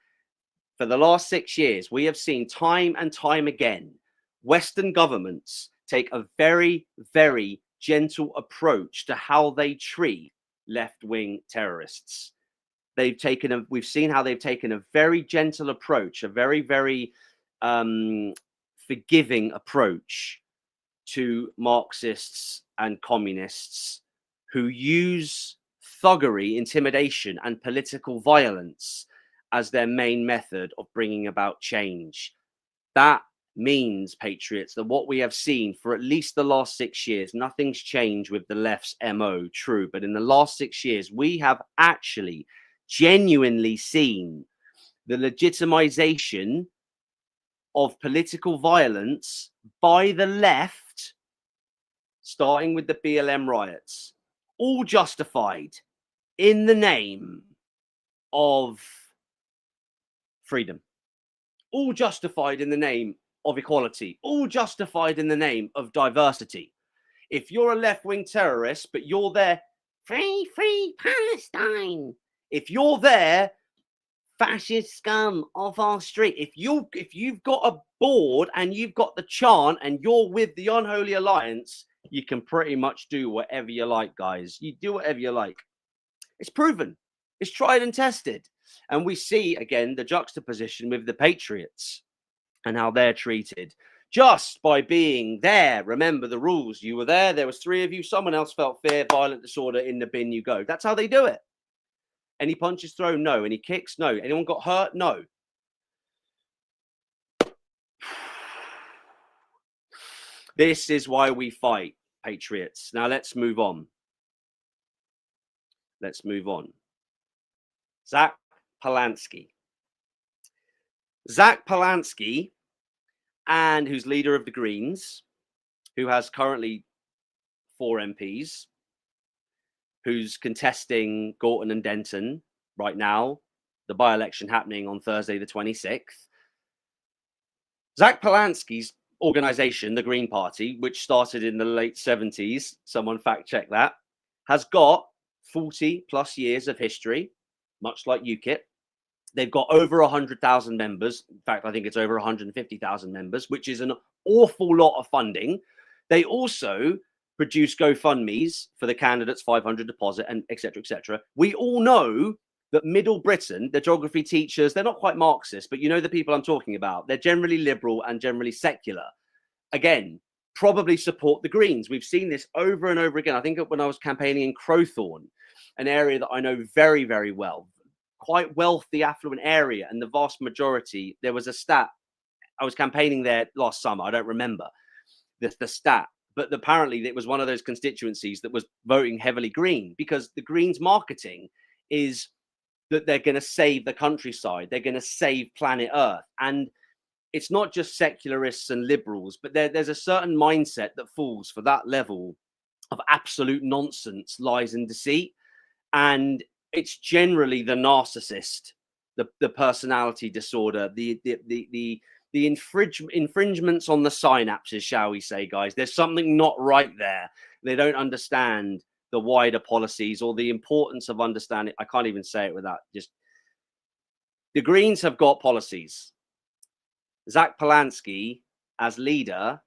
S1: For the last 6 years, we have seen time and time again, Western governments take a very, very gentle approach to how they treat left-wing terrorists. We've seen how they've taken a very gentle approach, a very, very forgiving approach to Marxists and communists who use thuggery, intimidation, and political violence as their main method of bringing about change. That means, patriots, that what we have seen for at least the last 6 years, nothing's changed with the left's MO, true, but in the last 6 years, we have actually genuinely seen the legitimization of political violence by the left, starting with the BLM riots, all justified in the name of freedom, all justified in the name of equality, all justified in the name of diversity. If you're a left-wing terrorist, but you're there, free Palestine. If you're there, fascist scum off our street. If you've got a board and you've got the chant and you're with the Unholy Alliance, you can pretty much do whatever you like, guys. You do whatever you like. It's proven. It's tried and tested. And we see, again, the juxtaposition with the Patriots and how they're treated just by being there. Remember the rules. You were there. There was 3 of you. Someone else felt fear, violent disorder, in the bin you go. That's how they do it. Any punches thrown? No. Any kicks? No. Anyone got hurt? No. This is why we fight, Patriots. Now let's move on. Let's move on. Zach Polanski. Zach Polanski, and who's leader of the Greens, who has currently 4 MPs, who's contesting Gorton and Denton right now, the by-election happening on Thursday the 26th. Zach Polanski's organization, the Green Party, which started in the late 70s, someone fact check that, has got 40 plus years of history, much like UKIP. They've got over 100,000 members. In fact, I think it's over 150,000 members, which is an awful lot of funding. They also produce GoFundMes for the candidates, 500 deposit, and et cetera, et cetera. We all know that Middle Britain, the geography teachers, they're not quite Marxist, but you know the people I'm talking about. They're generally liberal and generally secular. Again, probably support the Greens. We've seen this over and over again. I think when I was campaigning in Crowthorne, an area that I know very, very well, quite wealthy, affluent area, and the vast majority, there was a stat. I was campaigning there last summer. I don't remember the stat, but apparently it was one of those constituencies that was voting heavily Green, because the Greens marketing is that they're going to save the countryside. They're going to save planet Earth. And it's not just secularists and liberals, but there's a certain mindset that falls for that level of absolute nonsense, lies and deceit. And it's generally the narcissist, the personality disorder, the infringements on the synapses, shall we say, guys. There's something not right there. They don't understand the wider policies or the importance of understanding. I can't even say it without just. The Greens have got policies. Zach Polanski as leader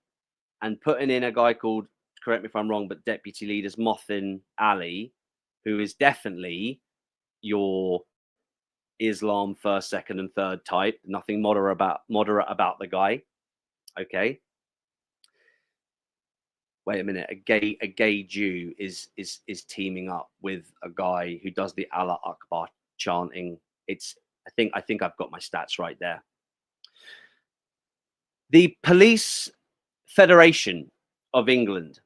S1: and putting in a guy called, correct me if I'm wrong, but deputy leaders Mothin Ali, who is definitely your Islam first, second, and third type. Nothing moderate about the guy. Okay. Wait a minute. A gay Jew is teaming up with a guy who does the Allah Akbar chanting. I think I've got my stats right there. The Police Federation of England.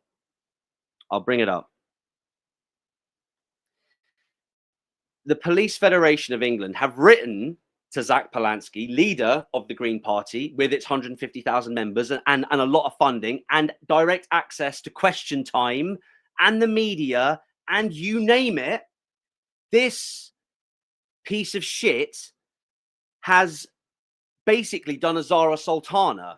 S1: I'll bring it up. The Police Federation of England have written to Zach Polanski, leader of the Green Party, with its 150,000 members and a lot of funding and direct access to question time and the media and you name it. This piece of shit has basically done a Zara Sultana.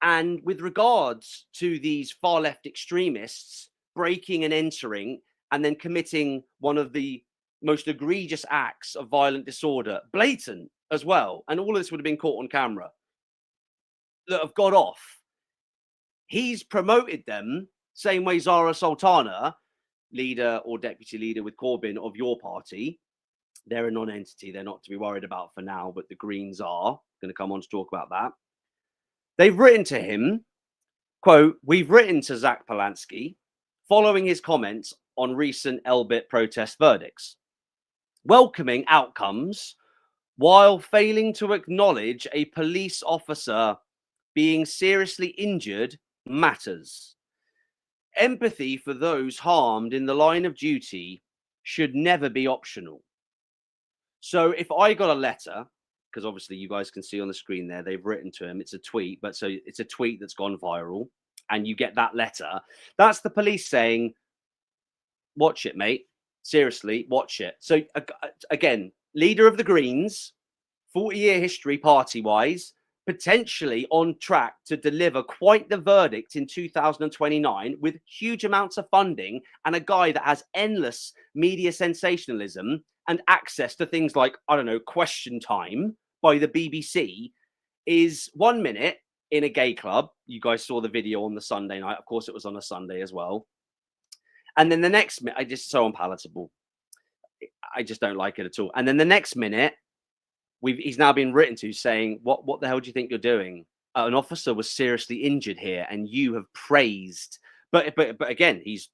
S1: And with regards to these far left extremists breaking and entering and then committing one of the most egregious acts of violent disorder, blatant as well, and all of this would have been caught on camera, that have got off. He's promoted them, same way Zara Sultana, leader or deputy leader with Corbyn of your party. They're a non-entity. They're not to be worried about for now, but the Greens are. Going to come on to talk about that. They've written to him, quote, "We've written to Zach Polanski following his comments on recent Elbit protest verdicts, welcoming outcomes while failing to acknowledge a police officer being seriously injured matters. Empathy for those harmed in the line of duty should never be optional." So if I got a letter, because obviously you guys can see on the screen there, they've written to him, it's a tweet, but so it's a tweet that's gone viral, and you get that letter, that's the police saying, watch it, mate. Seriously, watch it. So again, leader of the Greens, 40-year history party-wise, potentially on track to deliver quite the verdict in 2029 with huge amounts of funding, and a guy that has endless media sensationalism and access to things like, I don't know, Question Time by the BBC, is 1 minute in a gay club. You guys saw the video on the Sunday night. Of course, it was on a Sunday as well. And then the next minute, I just so unpalatable. I just don't like it at all. And then the next minute, he's now been written to saying, what the hell do you think you're doing? An officer was seriously injured here, and you have praised. But again, he's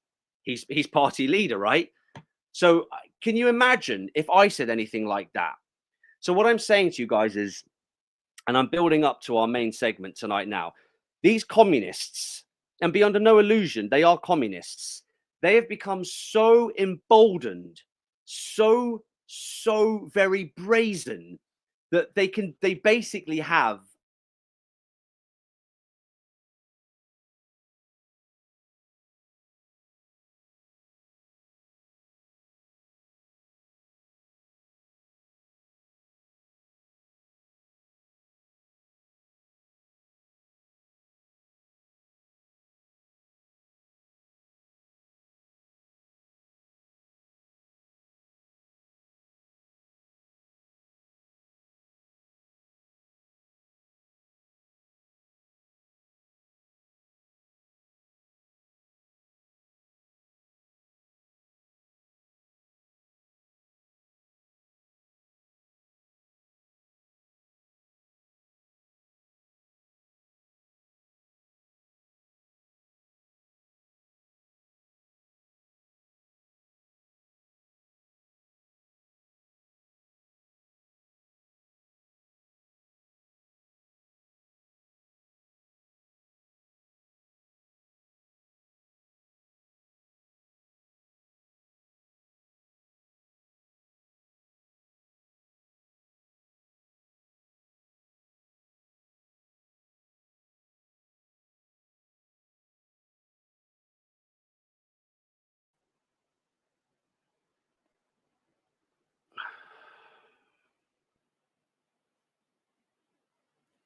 S1: party leader, right? So can you imagine if I said anything like that? So what I'm saying to you guys is, and I'm building up to our main segment tonight now, these communists, and be under no illusion, they are communists. They have become so emboldened, so very brazen, that they basically have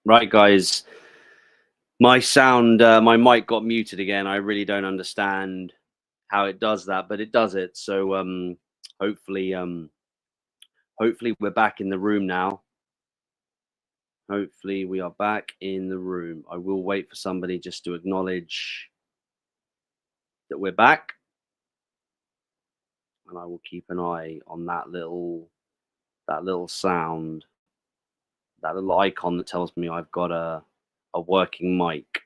S1: right, guys. My sound, my mic got muted again. I really don't understand how it does that, but it does it. So hopefully we're back in the room now. Hopefully we are back in the room. I will wait for somebody just to acknowledge that we're back, and I will keep an eye on that little sound, that little icon that tells me I've got a working mic.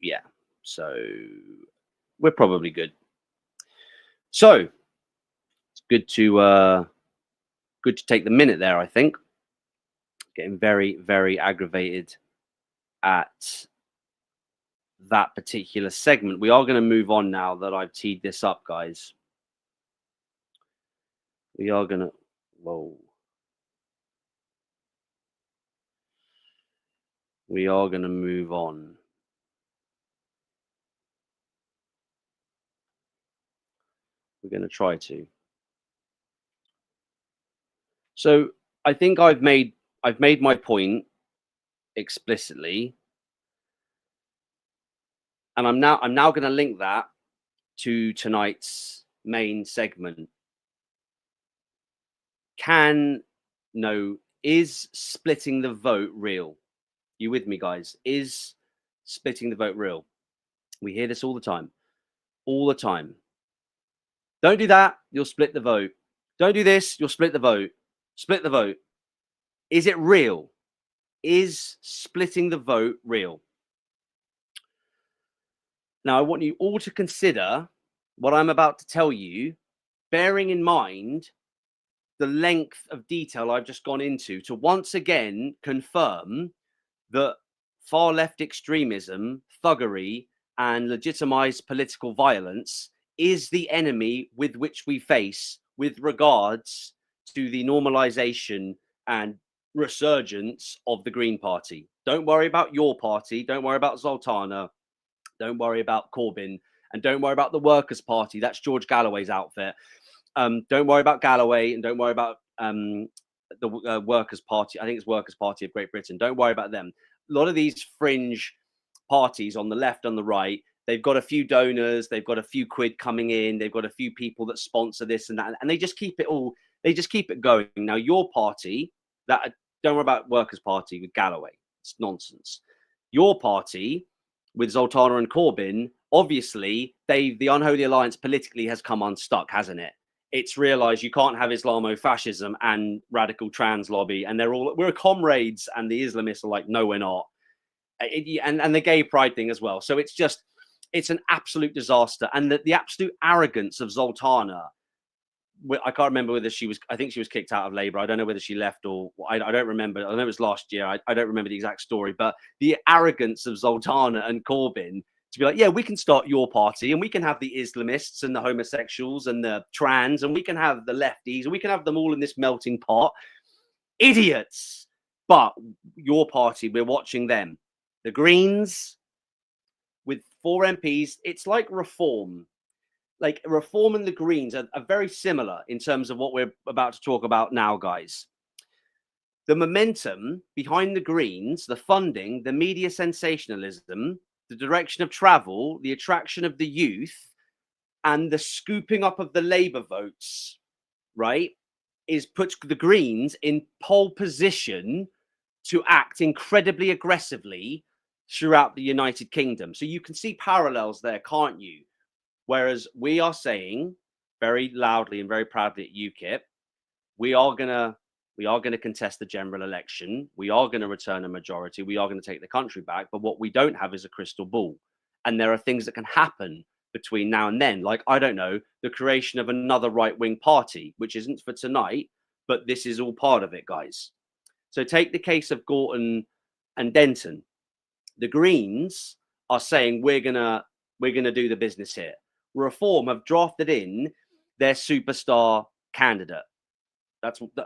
S1: Yeah, so we're probably good. So it's good to take the minute there. I think getting very aggravated at that particular segment. We are going to move on now that I've teed this up, guys. We are going to we are going to move on. We're going to try to. So I think I've made my point explicitly, and I'm now going to link that to tonight's main segment. Is splitting the vote real? You with me, guys? Is splitting the vote real? We hear this all the time. All the time. Don't do that, you'll split the vote. Don't do this, you'll split the vote. Split the vote. Is it real? Is splitting the vote real? Now, I want you all to consider what I'm about to tell you, bearing in mind the length of detail I've just gone into, to once again confirm that far left extremism, thuggery, and legitimized political violence is the enemy with which we face with regards to the normalization and resurgence of the Green Party. Don't worry about your party. Don't worry about Zoltana. Don't worry about Corbyn And don't worry about the Workers' Party. That's George Galloway's outfit. Don't worry about Galloway, and don't worry about the Workers' Party. I think it's Workers' Party of Great Britain. Don't worry about them. A lot of these fringe parties on the left and the right, they've got a few donors, they've got a few quid coming in, they've got a few people that sponsor this and that, and they just keep it all, they just keep it going. Now, your party, that don't worry about Workers' Party with Galloway. It's nonsense. Your party with Zoltana and Corbyn, obviously, the unholy alliance politically has come unstuck, hasn't it? It's realized you can't have Islamo-fascism and radical trans lobby, and we're comrades, and the Islamists are like, no, we're not. And the gay pride thing as well. So it's an absolute disaster. And the absolute arrogance of Zoltana, I can't remember whether I think she was kicked out of Labour. I don't know whether she left or I don't remember. I know it was last year. I don't remember the exact story, but the arrogance of Zoltana and Corbyn to be like, yeah, we can start your party and we can have the Islamists and the homosexuals and the trans and we can have the lefties and we can have them all in this melting pot. Idiots. But your party, we're watching them. The Greens with 4 MPs, it's like Reform. Like Reform and the Greens are very similar in terms of what we're about to talk about now, guys. The momentum behind the Greens, the funding, the media sensationalism, the direction of travel, the attraction of the youth, and the scooping up of the Labour votes, right, puts the Greens in pole position to act incredibly aggressively throughout the United Kingdom. So you can see parallels there, can't you? Whereas we are saying very loudly and very proudly at UKIP, we are gonna contest the general election. We are going to return a majority. We are going to take the country back. But what we don't have is a crystal ball. And there are things that can happen between now and then. Like, I don't know, the creation of another right-wing party, which isn't for tonight, but this is all part of it, guys. So take the case of Gorton and Denton. The Greens are saying we're gonna do the business here. Reform have drafted in their superstar candidate.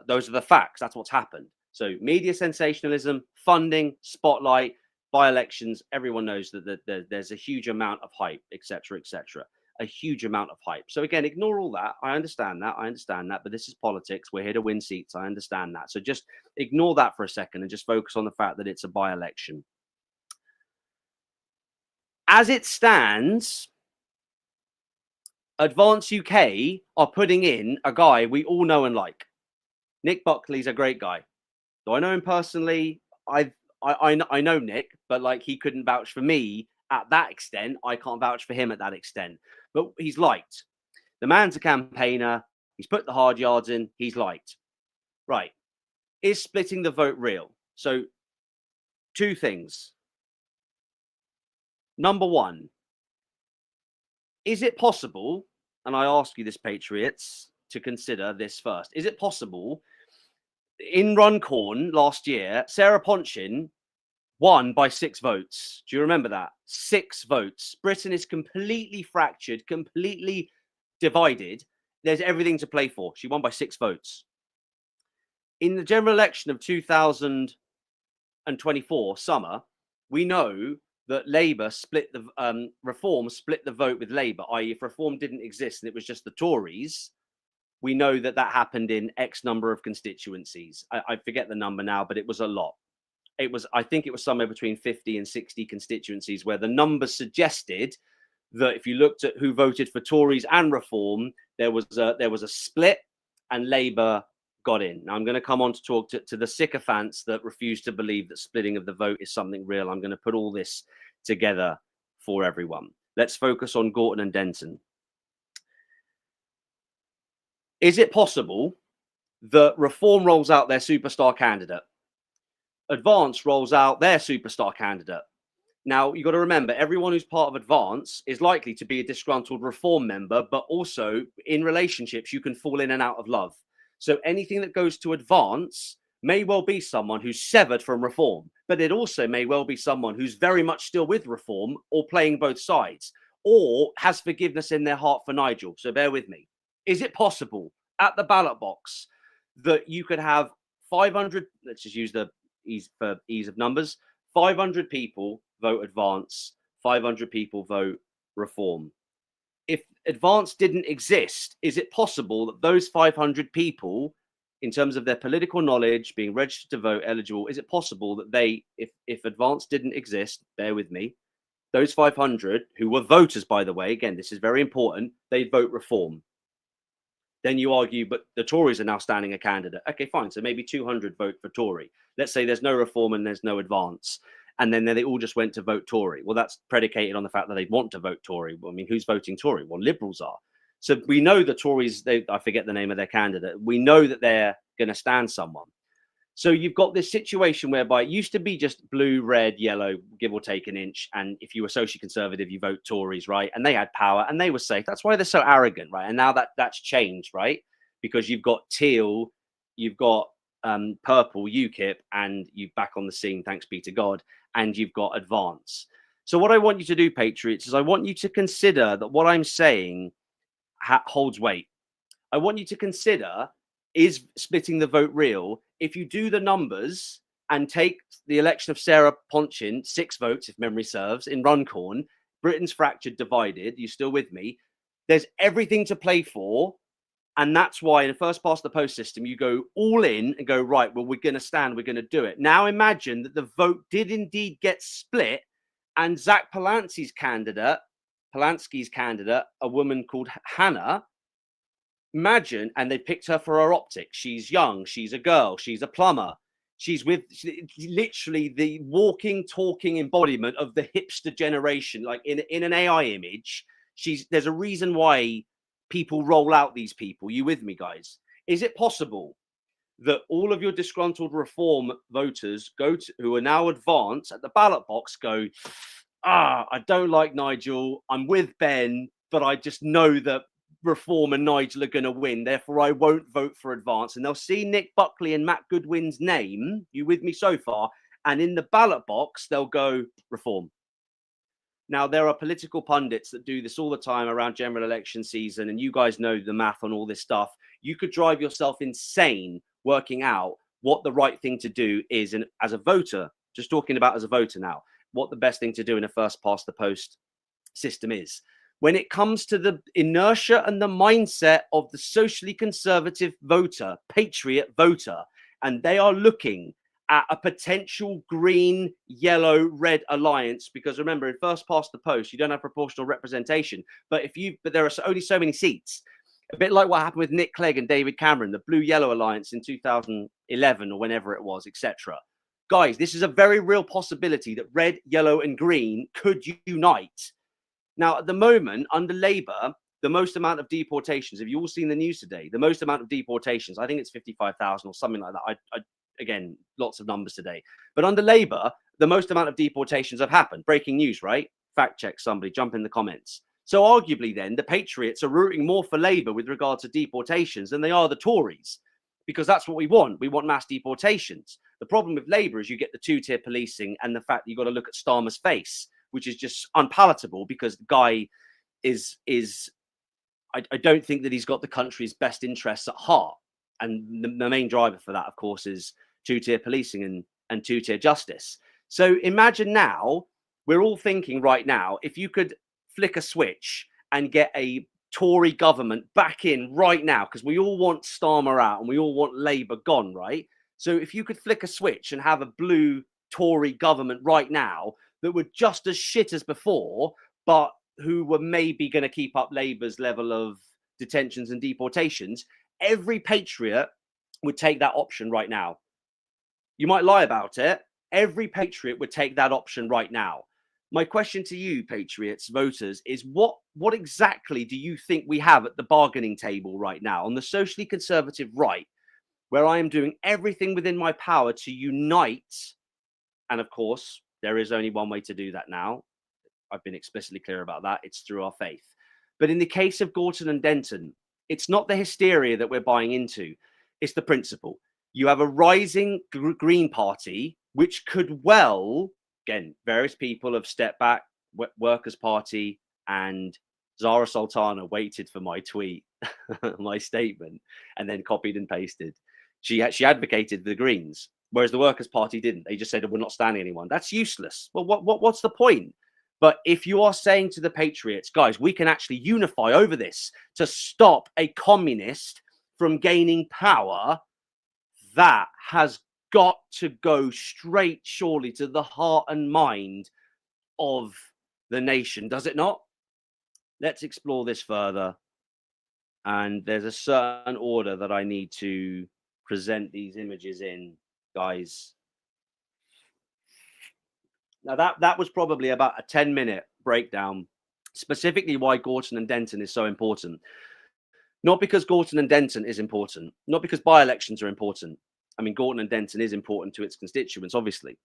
S1: Those are the facts. That's what's happened. So media sensationalism, funding, spotlight, by-elections. Everyone knows that there's a huge amount of hype, etc., etc. A huge amount of hype. So again, ignore all that. I understand that. But this is politics. We're here to win seats. I understand that. So just ignore that for a second and just focus on the fact that it's a by-election. As it stands, Advance UK are putting in a guy we all know and like. Nick Buckley's a great guy. Do I know him personally? I know Nick, but like he couldn't vouch for me at that extent. I can't vouch for him at that extent. But he's liked. The man's a campaigner. He's put the hard yards in. He's liked. Right. Is splitting the vote real? So 2 things. Number 1, is it possible, and I ask you this, Patriots, to consider this first. Is it possible in Runcorn last year, Sarah Ponchin won by 6 votes? Do you remember that? 6 votes. Britain is completely fractured, completely divided. There's everything to play for. She won by 6 votes. In the general election of 2024 summer, we know that Labour split the Reform split the vote with Labour, i.e. if Reform didn't exist and it was just the Tories, we know that happened in X number of constituencies. I forget the number now, but it was a lot. I think it was somewhere between 50 and 60 constituencies where the numbers suggested that if you looked at who voted for Tories and Reform, there was a split and Labour got in. Now I'm going to come on to talk to the sycophants that refuse to believe that splitting of the vote is something real. I'm going to put all this together for everyone. Let's focus on Gorton and Denton. Is it possible that Reform rolls out their superstar candidate? Advance rolls out their superstar candidate. Now, you've got to remember, everyone who's part of Advance is likely to be a disgruntled Reform member, but also in relationships, you can fall in and out of love. So anything that goes to Advance may well be someone who's severed from Reform, but it also may well be someone who's very much still with Reform or playing both sides or has forgiveness in their heart for Nigel. So bear with me. Is it possible at the ballot box that you could have 500, let's just use the ease of numbers, 500 people vote Advance, 500 people vote Reform? advance didn't exist, is it possible that those 500 people, in terms of their political knowledge, being registered to vote, eligible, is it possible that they, if advance didn't exist, bear with me, those 500 who were voters, by the way, again, this is very important, they'd vote reform. Then you argue, but the Tories are now standing a candidate. Okay, fine. So maybe 200 vote for Tory. Let's say there's no reform and there's no advance. And then they all just went to vote Tory. Well, that's predicated on the fact that they want to vote Tory. I mean, who's voting Tory? Well, Liberals are. So we know the Tories, I forget the name of their candidate. We know that they're going to stand someone. So you've got this situation whereby it used to be just blue, red, yellow, give or take an inch. And if you were socially conservative, you vote Tories, right? And they had power and they were safe. That's why they're so arrogant, right? And now that's changed, right? Because you've got teal, you've got purple, UKIP, and you're back on the scene, thanks be to God, and you've got advance. So what I want you to do, Patriots, is I want you to consider that what I'm saying holds weight. I want you to consider, is splitting the vote real? If you do the numbers and take the election of Sarah Ponchin, 6 votes, if memory serves, in Runcorn, Britain's fractured, divided, you still with me? There's everything to play for. And that's why in a first past the post system, you go all in and go, right, well, we're going to stand, we're going to do it. Now imagine that the vote did indeed get split and Zach Polanski's candidate, a woman called Hannah, imagine, and they picked her for her optics. She's young, she's a girl, she's a plumber. She's literally the walking, talking embodiment of the hipster generation, like in an AI image. There's a reason why people roll out these people. You with me, guys? Is it possible that all of your disgruntled reform voters who are now advanced at the ballot box go, I don't like Nigel, I'm with Ben, but I just know that reform and Nigel are going to win, therefore I won't vote for advance. And they'll see Nick Buckley and Matt Goodwin's name, you with me so far, and in the ballot box they'll go reform. Now, there are political pundits that do this all the time around general election season, and you guys know the math on all this stuff. You could drive yourself insane working out what the right thing to do is. And as a voter, just talking about as a voter now, what the best thing to do in a first past the post system is. When it comes to the inertia and the mindset of the socially conservative voter, patriot voter, and they are looking at a potential green, yellow, red alliance, because remember, in first past the post, you don't have proportional representation. But there are only so many seats. A bit like what happened with Nick Clegg and David Cameron, the blue-yellow alliance in 2011 or whenever it was, etc. Guys, this is a very real possibility that red, yellow, and green could unite. Now, at the moment, under Labour, the most amount of deportations, have you all seen the news today? The most amount of deportations, I think it's 55,000 or something like that. Again, lots of numbers today. But under Labour, the most amount of deportations have happened. Breaking news, right? Fact check somebody, jump in the comments. So arguably then, the Patriots are rooting more for Labour with regards to deportations than they are the Tories, because that's what we want. We want mass deportations. The problem with Labour is you get the two-tier policing and the fact that you've got to look at Starmer's face, which is just unpalatable because the guy I don't think that he's got the country's best interests at heart. And the main driver for that, of course, is two-tier policing and two-tier justice. So imagine now, we're all thinking right now, if you could flick a switch and get a Tory government back in right now, because we all want Starmer out and we all want Labour gone, right? So if you could flick a switch and have a blue Tory government right now that were just as shit as before, but who were maybe going to keep up Labour's level of detentions and deportations, every patriot would take that option right now. You might lie about it. Every patriot would take that option right now. My question to you, patriots, voters, is what exactly do you think we have at the bargaining table right now on the socially conservative right, where I am doing everything within my power to unite? And of course, there is only one way to do that now. I've been explicitly clear about that. It's through our faith. But in the case of Gorton and Denton, it's not the hysteria that we're buying into. It's the principle. You have a rising Green Party, which could well, again, various people have stepped back, Workers' Party, and Zara Sultana waited for my tweet, my statement, and then copied and pasted. She advocated the Greens, whereas the Workers' Party didn't. They just said, we're not standing anyone. That's useless. Well, what's the point? But if you are saying to the patriots, guys, we can actually unify over this to stop a communist from gaining power, that has got to go straight, surely, to the heart and mind of the nation, does it not? Let's explore this further. And there's a certain order that I need to present these images in, guys. Now that was probably about a 10-minute breakdown, specifically why Gorton and Denton is so important. Not because Gorton and Denton is important, not because by-elections are important. I mean, Gorton and Denton is important to its constituents, obviously.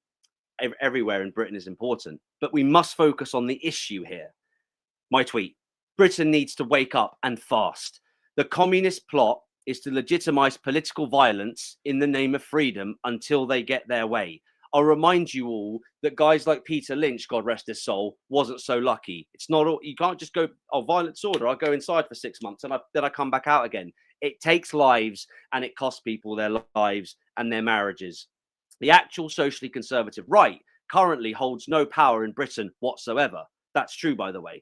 S1: Everywhere in Britain is important. But we must focus on the issue here. My tweet: Britain needs to wake up and fast. The communist plot is to legitimize political violence in the name of freedom until they get their way. I'll remind you all that guys like Peter Lynch, God rest his soul, wasn't so lucky. It's not all, you can't just go, oh, violent disorder, I'll go inside for 6 months and then I come back out again. It takes lives and it costs people their lives and their marriages. The actual socially conservative right currently holds no power in Britain whatsoever. That's true, by the way.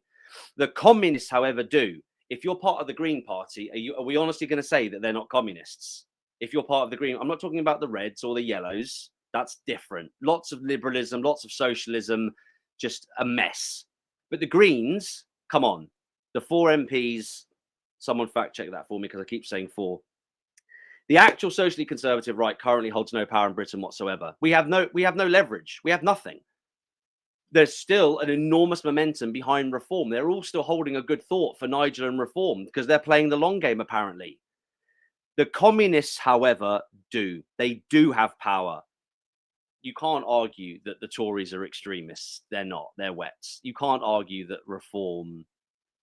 S1: The communists, however, do. If you're part of the Green Party, are we honestly going to say that they're not communists? If you're part of the Green, I'm not talking about the Reds or the Yellows. That's different. Lots of liberalism, lots of socialism, just a mess. But the Greens, come on. The 4 MPs, someone fact check that for me because I keep saying 4. The actual socially conservative right currently holds no power in Britain whatsoever. We have no leverage. We have nothing. There's still an enormous momentum behind reform. They're all still holding a good thought for Nigel and reform because they're playing the long game, apparently. The communists, however, do. They do have power. You can't argue that the Tories are extremists. They're not. They're wets. You can't argue that reform,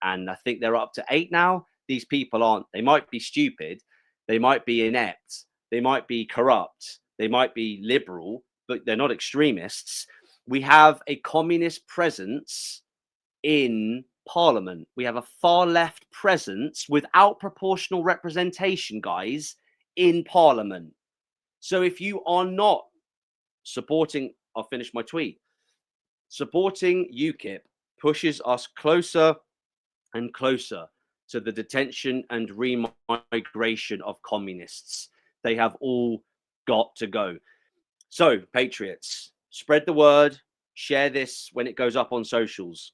S1: and I think they're up to 8 now. These people aren't. They might be stupid. They might be inept. They might be corrupt. They might be liberal, but they're not extremists. We have a communist presence in Parliament. We have a far left presence without proportional representation, guys, in Parliament. So if you are not supporting, I'll finish my tweet. Supporting UKIP pushes us closer and closer to the detention and remigration of communists. They have all got to go. So, patriots, spread the word, share this when it goes up on socials.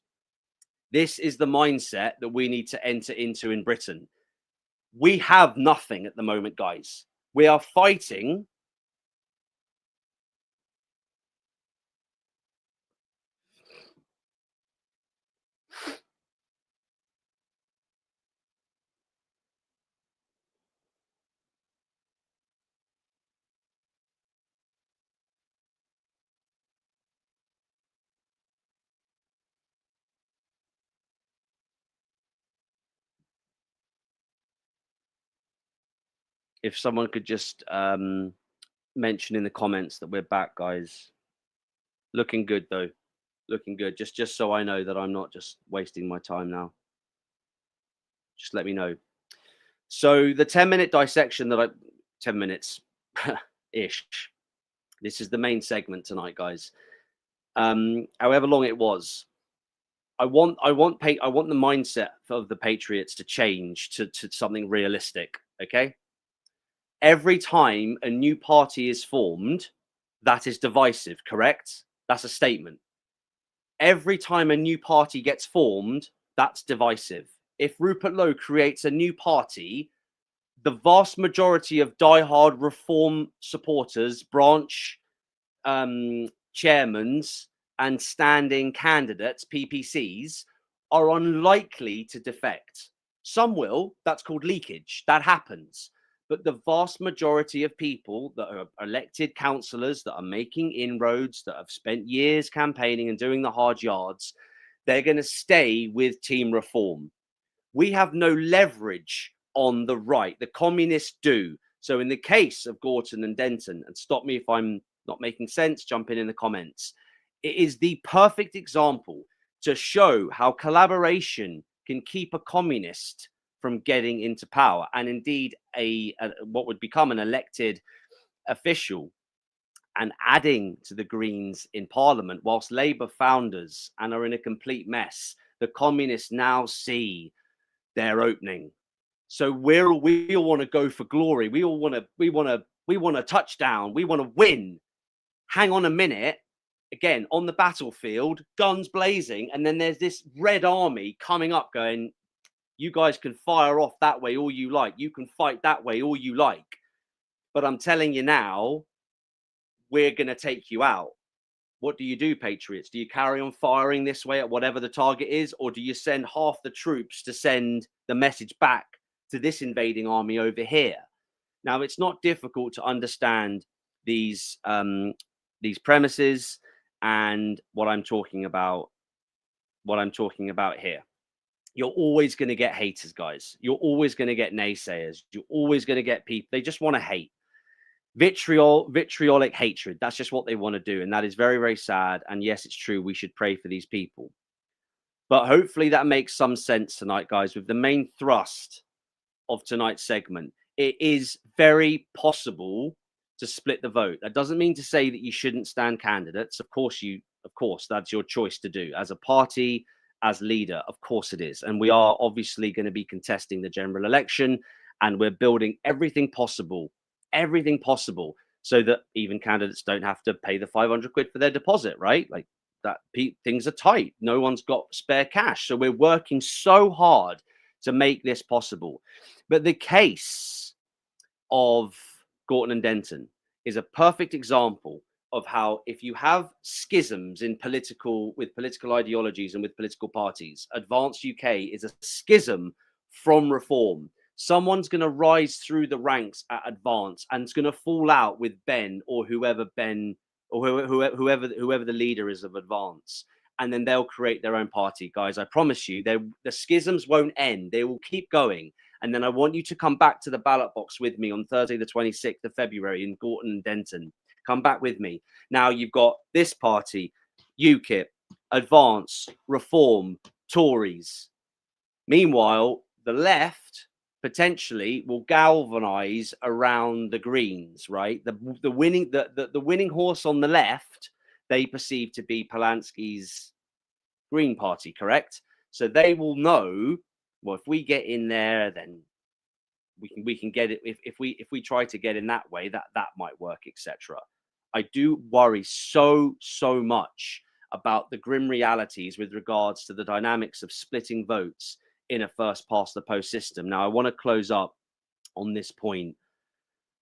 S1: This is the mindset that we need to enter into in Britain. We have nothing at the moment, guys. We are fighting. If someone could just mention in the comments that we're back, guys. Looking good, though. Looking good. Just so I know that I'm not just wasting my time now. Just let me know. So the 10-minute dissection that 10 minutes ish. This is the main segment tonight, guys. However long it was, I want the mindset of the Patriots to change to something realistic. Okay. Every time a new party is formed, that is divisive, correct? That's a statement. Every time a new party gets formed, that's divisive. If Rupert Lowe creates a new party, the vast majority of diehard reform supporters, branch chairmans, and standing candidates, PPCs, are unlikely to defect. Some will. That's called leakage. That happens. But the vast majority of people that are elected councillors, that are making inroads, that have spent years campaigning and doing the hard yards, they're going to stay with Team Reform. We have no leverage on the right. The communists do. So in the case of Gorton and Denton, and stop me if I'm not making sense, jump in the comments. It is the perfect example to show how collaboration can keep a communist from getting into power, and indeed a what would become an elected official. and adding to the Greens in Parliament, whilst Labour founders and are in a complete mess, the communists now see their opening. So we all want to go for glory. We want a touchdown. We want to win. Hang on a minute. Again, on the battlefield, guns blazing, and then there's this Red Army coming up going, you guys can fire off that way all you like. You can fight that way all you like. But I'm telling you now, we're going to take you out. What do you do, Patriots? Do you carry on firing this way at whatever the target is? Or do you send half the troops to send the message back to this invading army over here? Now, it's not difficult to understand these premises and what I'm talking about here. You're always going to get haters, guys. You're always going to get naysayers. You're always going to get people. They just want to hate. Vitriolic hatred. That's just what they want to do. And that is very, very sad. And yes, it's true. We should pray for these people. But hopefully that makes some sense tonight, guys, with the main thrust of tonight's segment. It is very possible to split the vote. That doesn't mean to say that you shouldn't stand candidates. Of course, that's your choice to do. As a party, as leader, of course it is. And we are obviously going to be contesting the general election, and we're building everything possible so that even candidates don't have to pay the 500 quid for their deposit, right? Like that, things are tight. No one's got spare cash. So we're working so hard to make this possible. But the case of Gorton and Denton is a perfect example of how, if you have schisms with political ideologies and with political parties, Advance UK is a schism from Reform. Someone's going to rise through the ranks at Advance and it's going to fall out with Ben or whoever the leader is of Advance. And then they'll create their own party. Guys, I promise you, the schisms won't end. They will keep going. And then I want you to come back to the ballot box with me on Thursday, the 26th of February in Gorton and Denton. Come back with me. Now you've got this party, UKIP, Advance, Reform, Tories. Meanwhile, the left potentially will galvanize around the Greens, right? The winning horse on the left, they perceive to be Polanski's Green Party, correct? So they will know, well, if we get in there, then we can get it. If we try to get in that way, that might work, etc. I do worry so much about the grim realities with regards to the dynamics of splitting votes in a first past the post system. Now, I want to close up on this point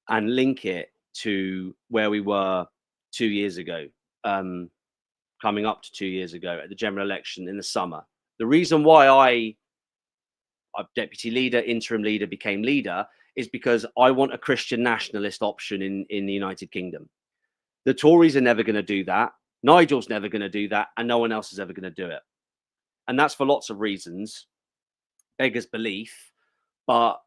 S1: and link it to where we were 2 years ago, coming up to 2 years ago at the general election in the summer. The reason why I deputy leader, interim leader, became leader is because I want a Christian nationalist option in the United Kingdom. The Tories are never going to do that. Nigel's never going to do that. And no one else is ever going to do it. And that's for lots of reasons. Beggars belief. But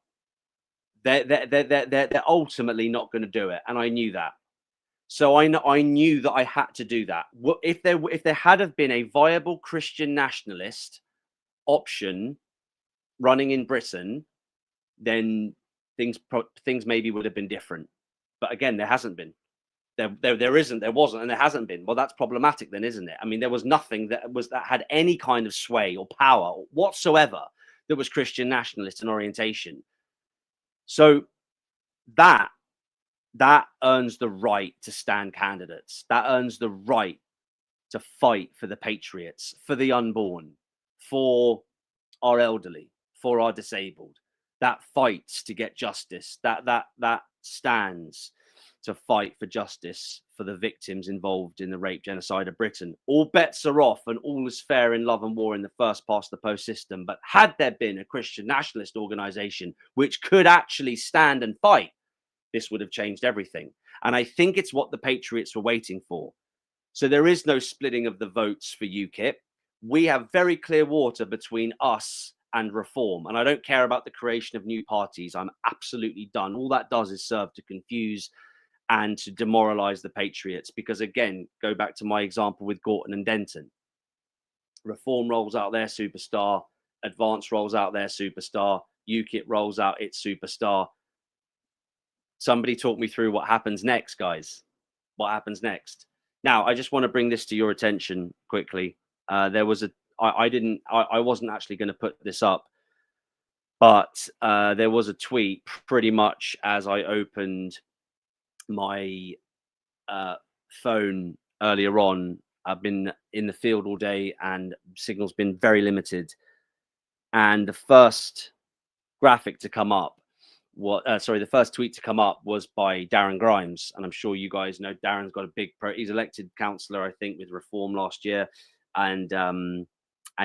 S1: they're ultimately not going to do it. And I knew that. So I knew that I had to do that. If there had have been a viable Christian nationalist option running in Britain, then things maybe would have been different. But again, there hasn't been. There isn't, there wasn't, and there hasn't been. Well, that's problematic then, isn't it? I mean, there was nothing that had any kind of sway or power whatsoever that was Christian nationalist in orientation. So that earns the right to stand candidates. That earns the right to fight for the patriots, for the unborn, for our elderly, for our disabled. That fights to get justice. That stands to fight for justice for the victims involved in the rape genocide of Britain. All bets are off and all is fair in love and war in the first past the post system. But had there been a Christian nationalist organization which could actually stand and fight, this would have changed everything. And I think it's what the patriots were waiting for. So there is no splitting of the votes for UKIP. We have very clear water between us and Reform. And I don't care about the creation of new parties. I'm absolutely done. All that does is serve to confuse and to demoralize the patriots. Because again, go back to my example with Gorton and Denton. Reform rolls out their superstar. Advance rolls out their superstar. UKIP rolls out its superstar. Somebody talk me through what happens next, guys. what happens next. Now, I just want to bring this to your attention quickly. There was I wasn't actually going to put this up, but there was a tweet pretty much as I opened my phone earlier on. I've been in the field all day and signal's been very limited. And the first graphic to come up, the first tweet to come up was by Darren Grimes. And I'm sure you guys know Darren's got a big he's elected councillor, I think, with Reform last year. And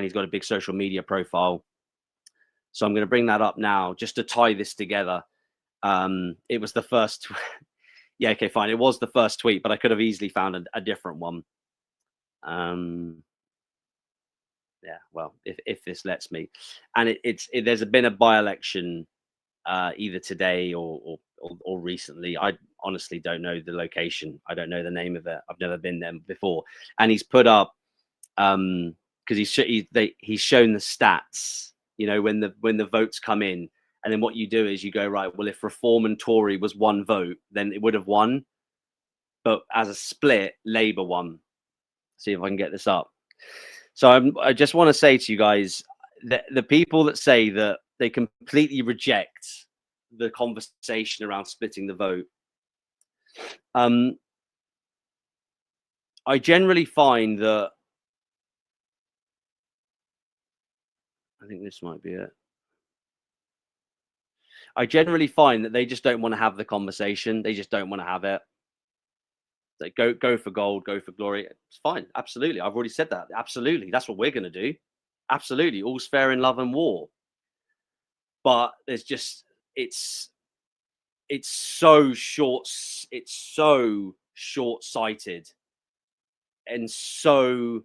S1: he's got a big social media profile. So I'm going to bring that up now just to tie this together. It was the first. Yeah, okay, fine. It was the first tweet, but I could have easily found a different one. Yeah, well, if this lets me. And there's been a by-election either today or recently. I honestly don't know the location. I don't know the name of it. I've never been there before. And he's put up because he's shown the stats. You know, when the votes come in, and then what you do is you go, right, well, if Reform and Tory was one vote, then it would have won. But as a split, Labour won. See if I can get this up. So I just want to say to you guys that the people that say that they completely reject the conversation around splitting the vote, I generally find that, I think this might be it. I generally find that they just don't want to have the conversation. They just don't want to have it. Like, go for gold, go for glory. It's fine. Absolutely. I've already said that. Absolutely. That's what we're going to do. Absolutely. All's fair in love and war. But there's just, it's so short-sighted and so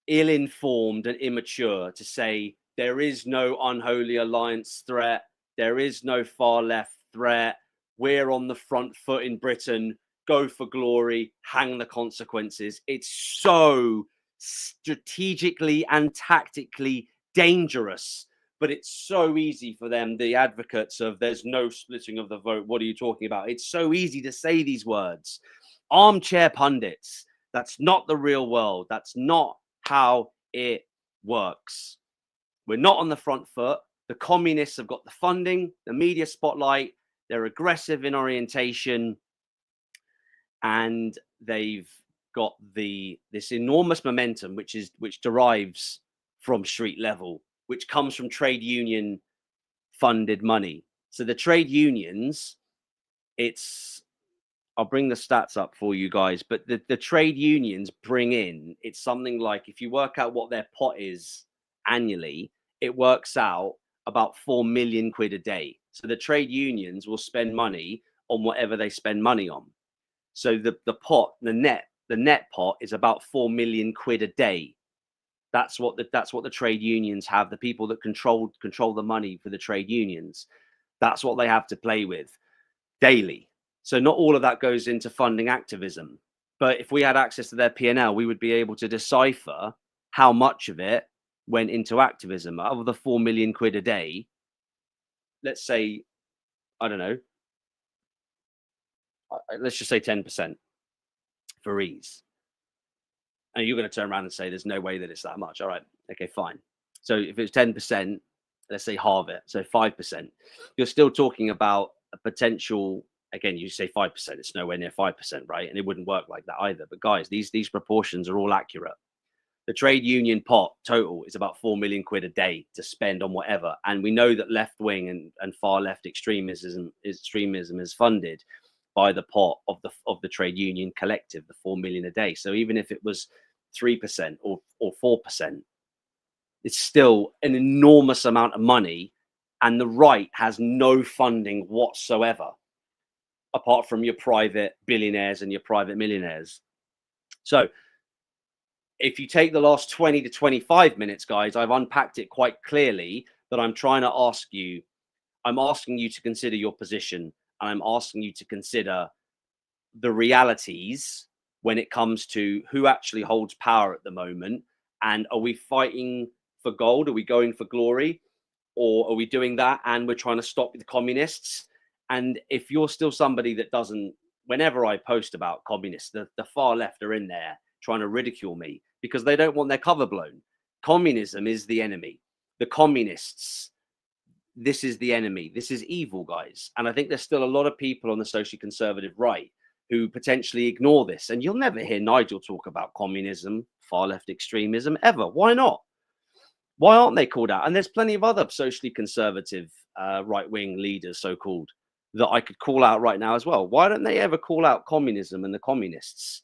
S1: ill-informed and immature to say there is no unholy alliance threat. There is no far left threat. We're on the front foot in Britain. Go for glory, hang the consequences. It's so strategically and tactically dangerous, but it's so easy for them, the advocates of there's no splitting of the vote. What are you talking about? It's so easy to say these words. Armchair pundits. That's not the real world. That's not how it works. We're not on the front foot. The communists have got the funding, the media spotlight. They're aggressive in orientation. And they've got this enormous momentum, which derives from street level, which comes from trade union funded money. So the trade unions, I'll bring the stats up for you guys, but the trade unions bring in, it's something like, if you work out what their pot is annually, it works out about 4 million quid a day. So the trade unions will spend money on whatever they spend money on. So the net pot is about 4 million quid a day. That's what the trade unions have. The people that control the money for the trade unions, that's what they have to play with daily. So not all of that goes into funding activism. But if we had access to their P&L, we would be able to decipher how much of it went into activism. Out of the 4 million quid a day, let's say, I don't know, let's just say 10% for ease. And you're going to turn around and say, there's no way that it's that much. All right. Okay, fine. So if it's 10%, let's say halve it. So 5%, you're still talking about a potential, again, you say 5%, it's nowhere near 5%, right? And it wouldn't work like that either. But guys, these proportions are all accurate. The trade union pot total is about 4 million quid a day to spend on whatever. And we know that left wing and far left extremism is funded by the pot of the trade union collective, the 4 million a day. So even if it was 3% or 4%, it's still an enormous amount of money, and the right has no funding whatsoever, apart from your private billionaires and your private millionaires. So if you take the last 20 to 25 minutes, guys, I've unpacked it quite clearly, that I'm trying to ask you, I'm asking you to consider your position, and I'm asking you to consider the realities when it comes to who actually holds power at the moment. And are we fighting for gold? Are we going for glory? Or are we doing that and we're trying to stop the communists? And if you're still somebody that doesn't whenever I post about communists, the far left are in there trying to ridicule me because they don't want their cover blown. Communism is the enemy. The communists, this is the enemy. This is evil, guys. And I think there's still a lot of people on the socially conservative right who potentially ignore this. And you'll never hear Nigel talk about communism, far left extremism ever. Why not? Why aren't they called out? And there's plenty of other socially conservative right-wing leaders, so-called, that I could call out right now as well. Why don't they ever call out communism and the communists?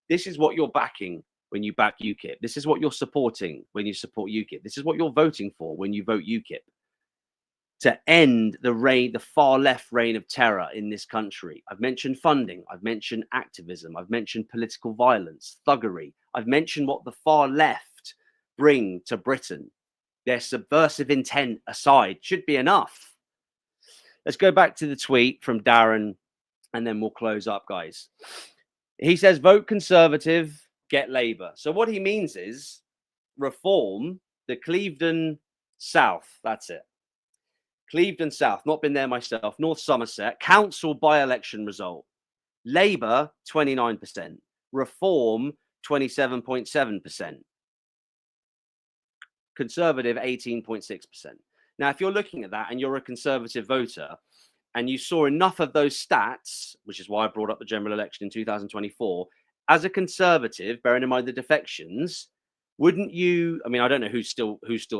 S1: This is what you're backing when you back UKIP. This is what you're supporting when you support UKIP. This is what you're voting for when you vote UKIP. To end the far left reign of terror in this country. I've mentioned funding. I've mentioned activism. I've mentioned political violence, thuggery. I've mentioned what the far left bring to Britain. Their subversive intent aside should be enough. Let's go back to the tweet from Darren and then we'll close up, guys. He says, vote Conservative, get Labour. So what he means is reform the Clevedon South. That's it. Clevedon South, not been there myself. North Somerset, council by-election result. Labour, 29%. Reform, 27.7%. Conservative, 18.6%. Now, if you're looking at that and you're a Conservative voter and you saw enough of those stats, which is why I brought up the general election in 2024, as a Conservative, bearing in mind the defections, wouldn't you? I mean, I don't know who's still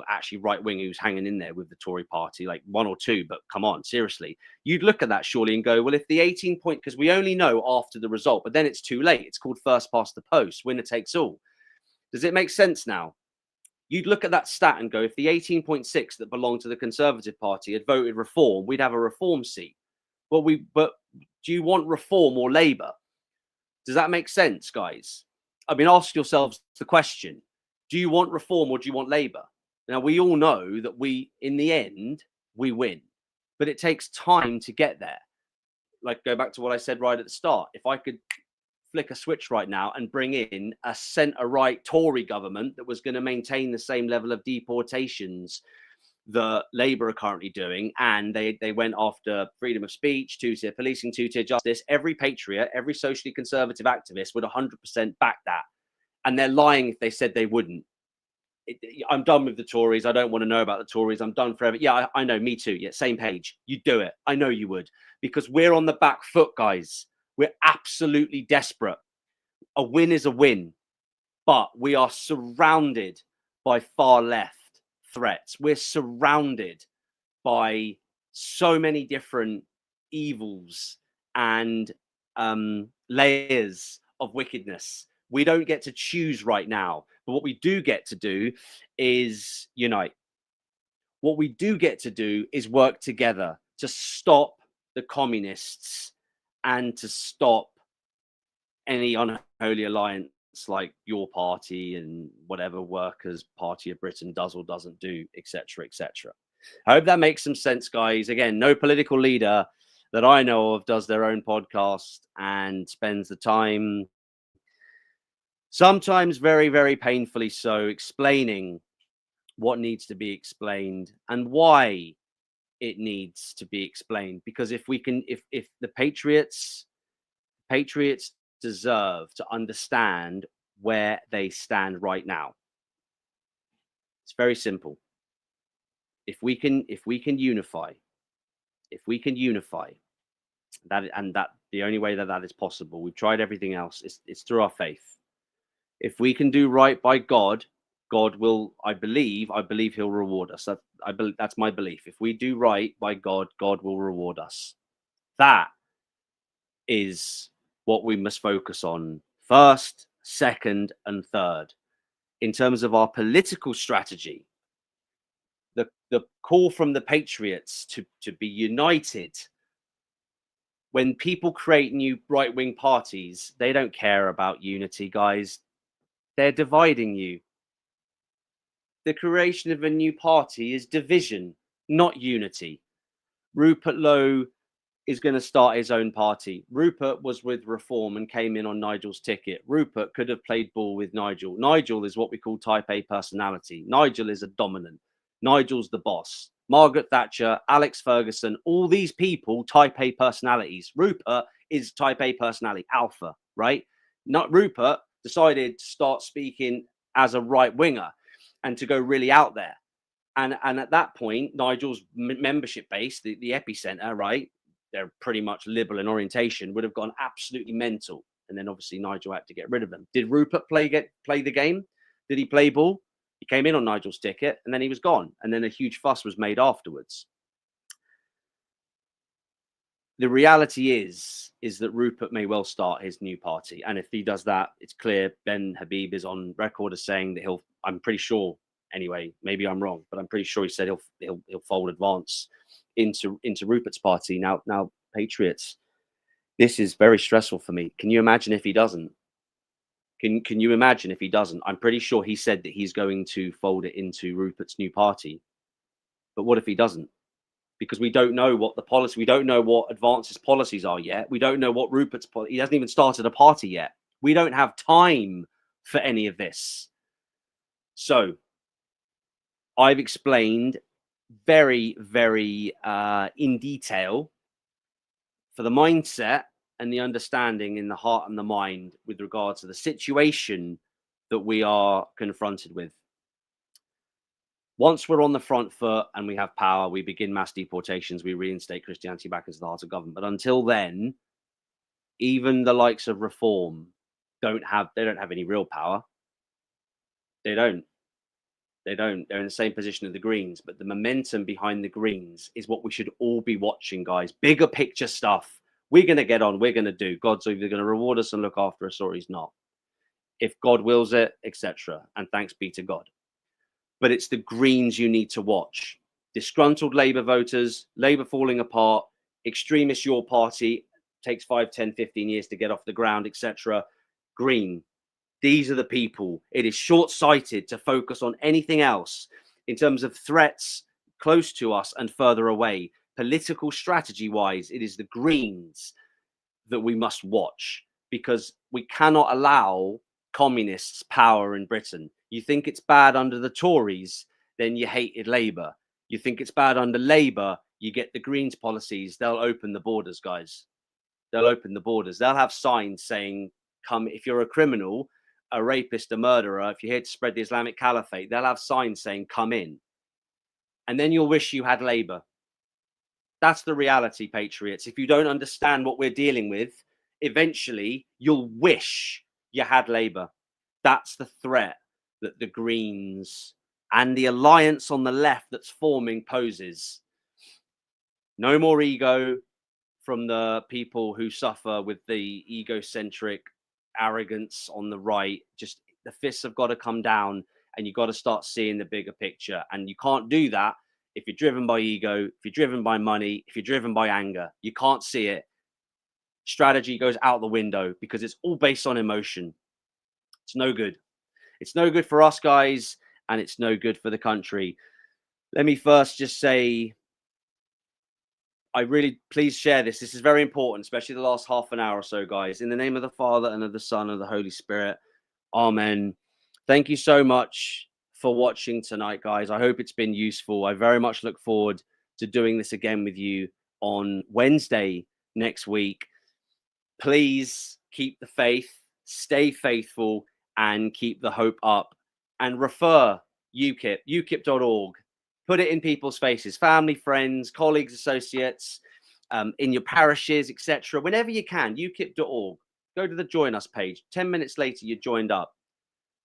S1: actually right wing, who's hanging in there with the Tory party, like one or two, but come on, seriously, you'd look at that surely and go, well, if the 18 point, because we only know after the result, but then it's too late. It's called first past the post, winner takes all. Does it make sense now? You'd look at that stat and go, if the 18.6 that belonged to the Conservative Party had voted reform, we'd have a reform seat. But do you want reform or Labour? Does that make sense, guys? I mean, ask yourselves the question. Do you want reform or do you want Labour? Now, we all know that in the end, we win. But it takes time to get there. Like, go back to what I said right at the start. If I could flick a switch right now and bring in a centre-right Tory government that was going to maintain the same level of deportations that Labour are currently doing, and they went after freedom of speech, two-tier policing, two-tier justice, every patriot, every socially conservative activist would 100% back that. And they're lying if they said they wouldn't. I'm done with the Tories. I don't want to know about the Tories. I'm done forever. Yeah, I know. Me too. Yeah, same page. You'd do it. I know you would. Because we're on the back foot, guys. We're absolutely desperate. A win is a win. But we are surrounded by far left threats. We're surrounded by so many different evils and layers of wickedness. We don't get to choose right now, but what we do get to do is unite. What we do get to do is work together to stop the communists and to stop any unholy alliance like your party and whatever Workers' Party of Britain does or doesn't do, etc., etc. I hope that makes some sense, guys. Again, no political leader that I know of does their own podcast and spends the time, sometimes very, very painfully so, explaining what needs to be explained and why it needs to be explained. Because if the Patriots deserve to understand where they stand right now. It's very simple. If we can unify, that, and that the only way that is possible, we've tried everything else, it's through our faith. If we can do right by God, God will, I believe he'll reward us. That's my belief. If we do right by God, God will reward us. That is what we must focus on first, second, and third. In terms of our political strategy, the call from the Patriots to be united. When people create new right-wing parties, they don't care about unity, guys. They're dividing you. The creation of a new party is division, not unity. Rupert Lowe is going to start his own party. Rupert was with Reform and came in on Nigel's ticket. Rupert could have played ball with Nigel. Nigel is what we call type A personality. Nigel is a dominant. Nigel's the boss. Margaret Thatcher, Alex Ferguson, all these people, type A personalities. Rupert is type A personality, alpha, right? Not Rupert decided to start speaking as a right winger and to go really out there. And at that point, Nigel's membership base, the epicenter, right? They're pretty much liberal in orientation, would have gone absolutely mental. And then obviously Nigel had to get rid of them. Did Rupert play the game? Did he play ball? He came in on Nigel's ticket and then he was gone. And then a huge fuss was made afterwards. The reality is that Rupert may well start his new party. And if he does that, it's clear Ben Habib is on record as saying that I'm pretty sure, anyway, maybe I'm wrong, but I'm pretty sure he said he'll fold Advance into Rupert's party. Now, Patriots, this is very stressful for me. Can you imagine if he doesn't? Can you imagine if he doesn't? I'm pretty sure he said that he's going to fold it into Rupert's new party. But what if he doesn't? Because we don't know what the policy, we don't know what Advance's policies are yet. We don't know what Rupert's he hasn't even started a party yet. We don't have time for any of this. So I've explained very, very in detail for the mindset and the understanding in the heart and the mind with regards to the situation that we are confronted with. Once we're on the front foot and we have power, we begin mass deportations, we reinstate Christianity back into the heart of government. But until then, even the likes of Reform don't have any real power. They don't. They're in the same position as the Greens, but the momentum behind the Greens is what we should all be watching, guys. Bigger picture stuff. We're going to get on. We're going to do. God's either going to reward us and look after us, or he's not. If God wills it, etc. And thanks be to God. But it's the Greens you need to watch. Disgruntled Labour voters, Labour falling apart, extremists, your party, takes 5, 10, 15 years to get off the ground, etc. Green. These are the people. It is short-sighted to focus on anything else in terms of threats close to us and further away. Political strategy-wise, it is the Greens that we must watch, because we cannot allow communists power in Britain. You think it's bad under the Tories, then you hated Labour. You think it's bad under Labour, you get the Greens policies. They'll open the borders, guys. They'll open the borders. They'll have signs saying, come, if you're a criminal, a rapist, a murderer, if you're here to spread the Islamic Caliphate, they'll have signs saying, come in. And then you'll wish you had Labour. That's the reality, Patriots. If you don't understand what we're dealing with, eventually you'll wish you had Labour. That's the threat that the Greens and the alliance on the left that's forming poses. No more ego from the people who suffer with the egocentric arrogance on the right. Just the fists have got to come down, and you've got to start seeing the bigger picture. And you can't do that if you're driven by ego, if you're driven by money, if you're driven by anger. You can't see it. Strategy goes out the window because it's all based on emotion. It's no good. It's no good for us, guys, and it's no good for the country. Let me first just say, please share this. This is very important, especially the last half an hour or so, guys. In the name of the Father and of the Son and of the Holy Spirit. Amen. Thank you so much for watching tonight, guys. I hope it's been useful. I very much look forward to doing this again with you on Wednesday next week. Please keep the faith, stay faithful, and keep the hope up. And refer UKIP, ukip.org. Put it in people's faces, family, friends, colleagues, associates, in your parishes, etc. Whenever you can, ukip.org. Go to the Join Us page. 10 minutes later, you're joined up.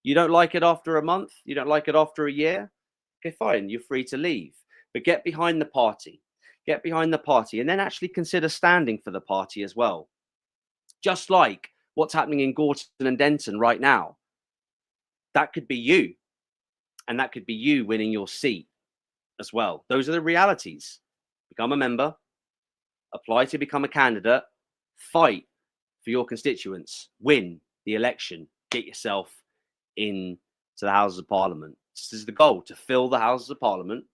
S1: You don't like it after a month? You don't like it after a year? Okay, fine. You're free to leave. But get behind the party. Get behind the party. And then actually consider standing for the party as well. Just like what's happening in Gorton and Denton right now. That could be you. And that could be you winning your seat as well. Those are the realities. Become a member. Apply to become a candidate. Fight for your constituents. Win the election. Get yourself into the Houses of Parliament. This is the goal, to fill the Houses of Parliament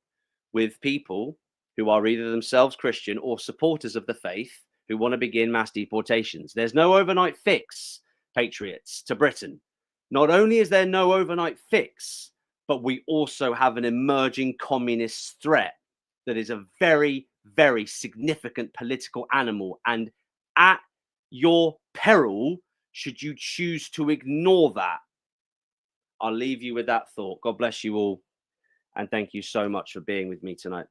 S1: with people who are either themselves Christian or supporters of the faith who want to begin mass deportations. There's no overnight fix, Patriots, to Britain. Not only is there no overnight fix, but we also have an emerging communist threat that is a very, very significant political animal. And at your peril should you choose to ignore that. I'll leave you with that thought. God bless you all. And thank you so much for being with me tonight.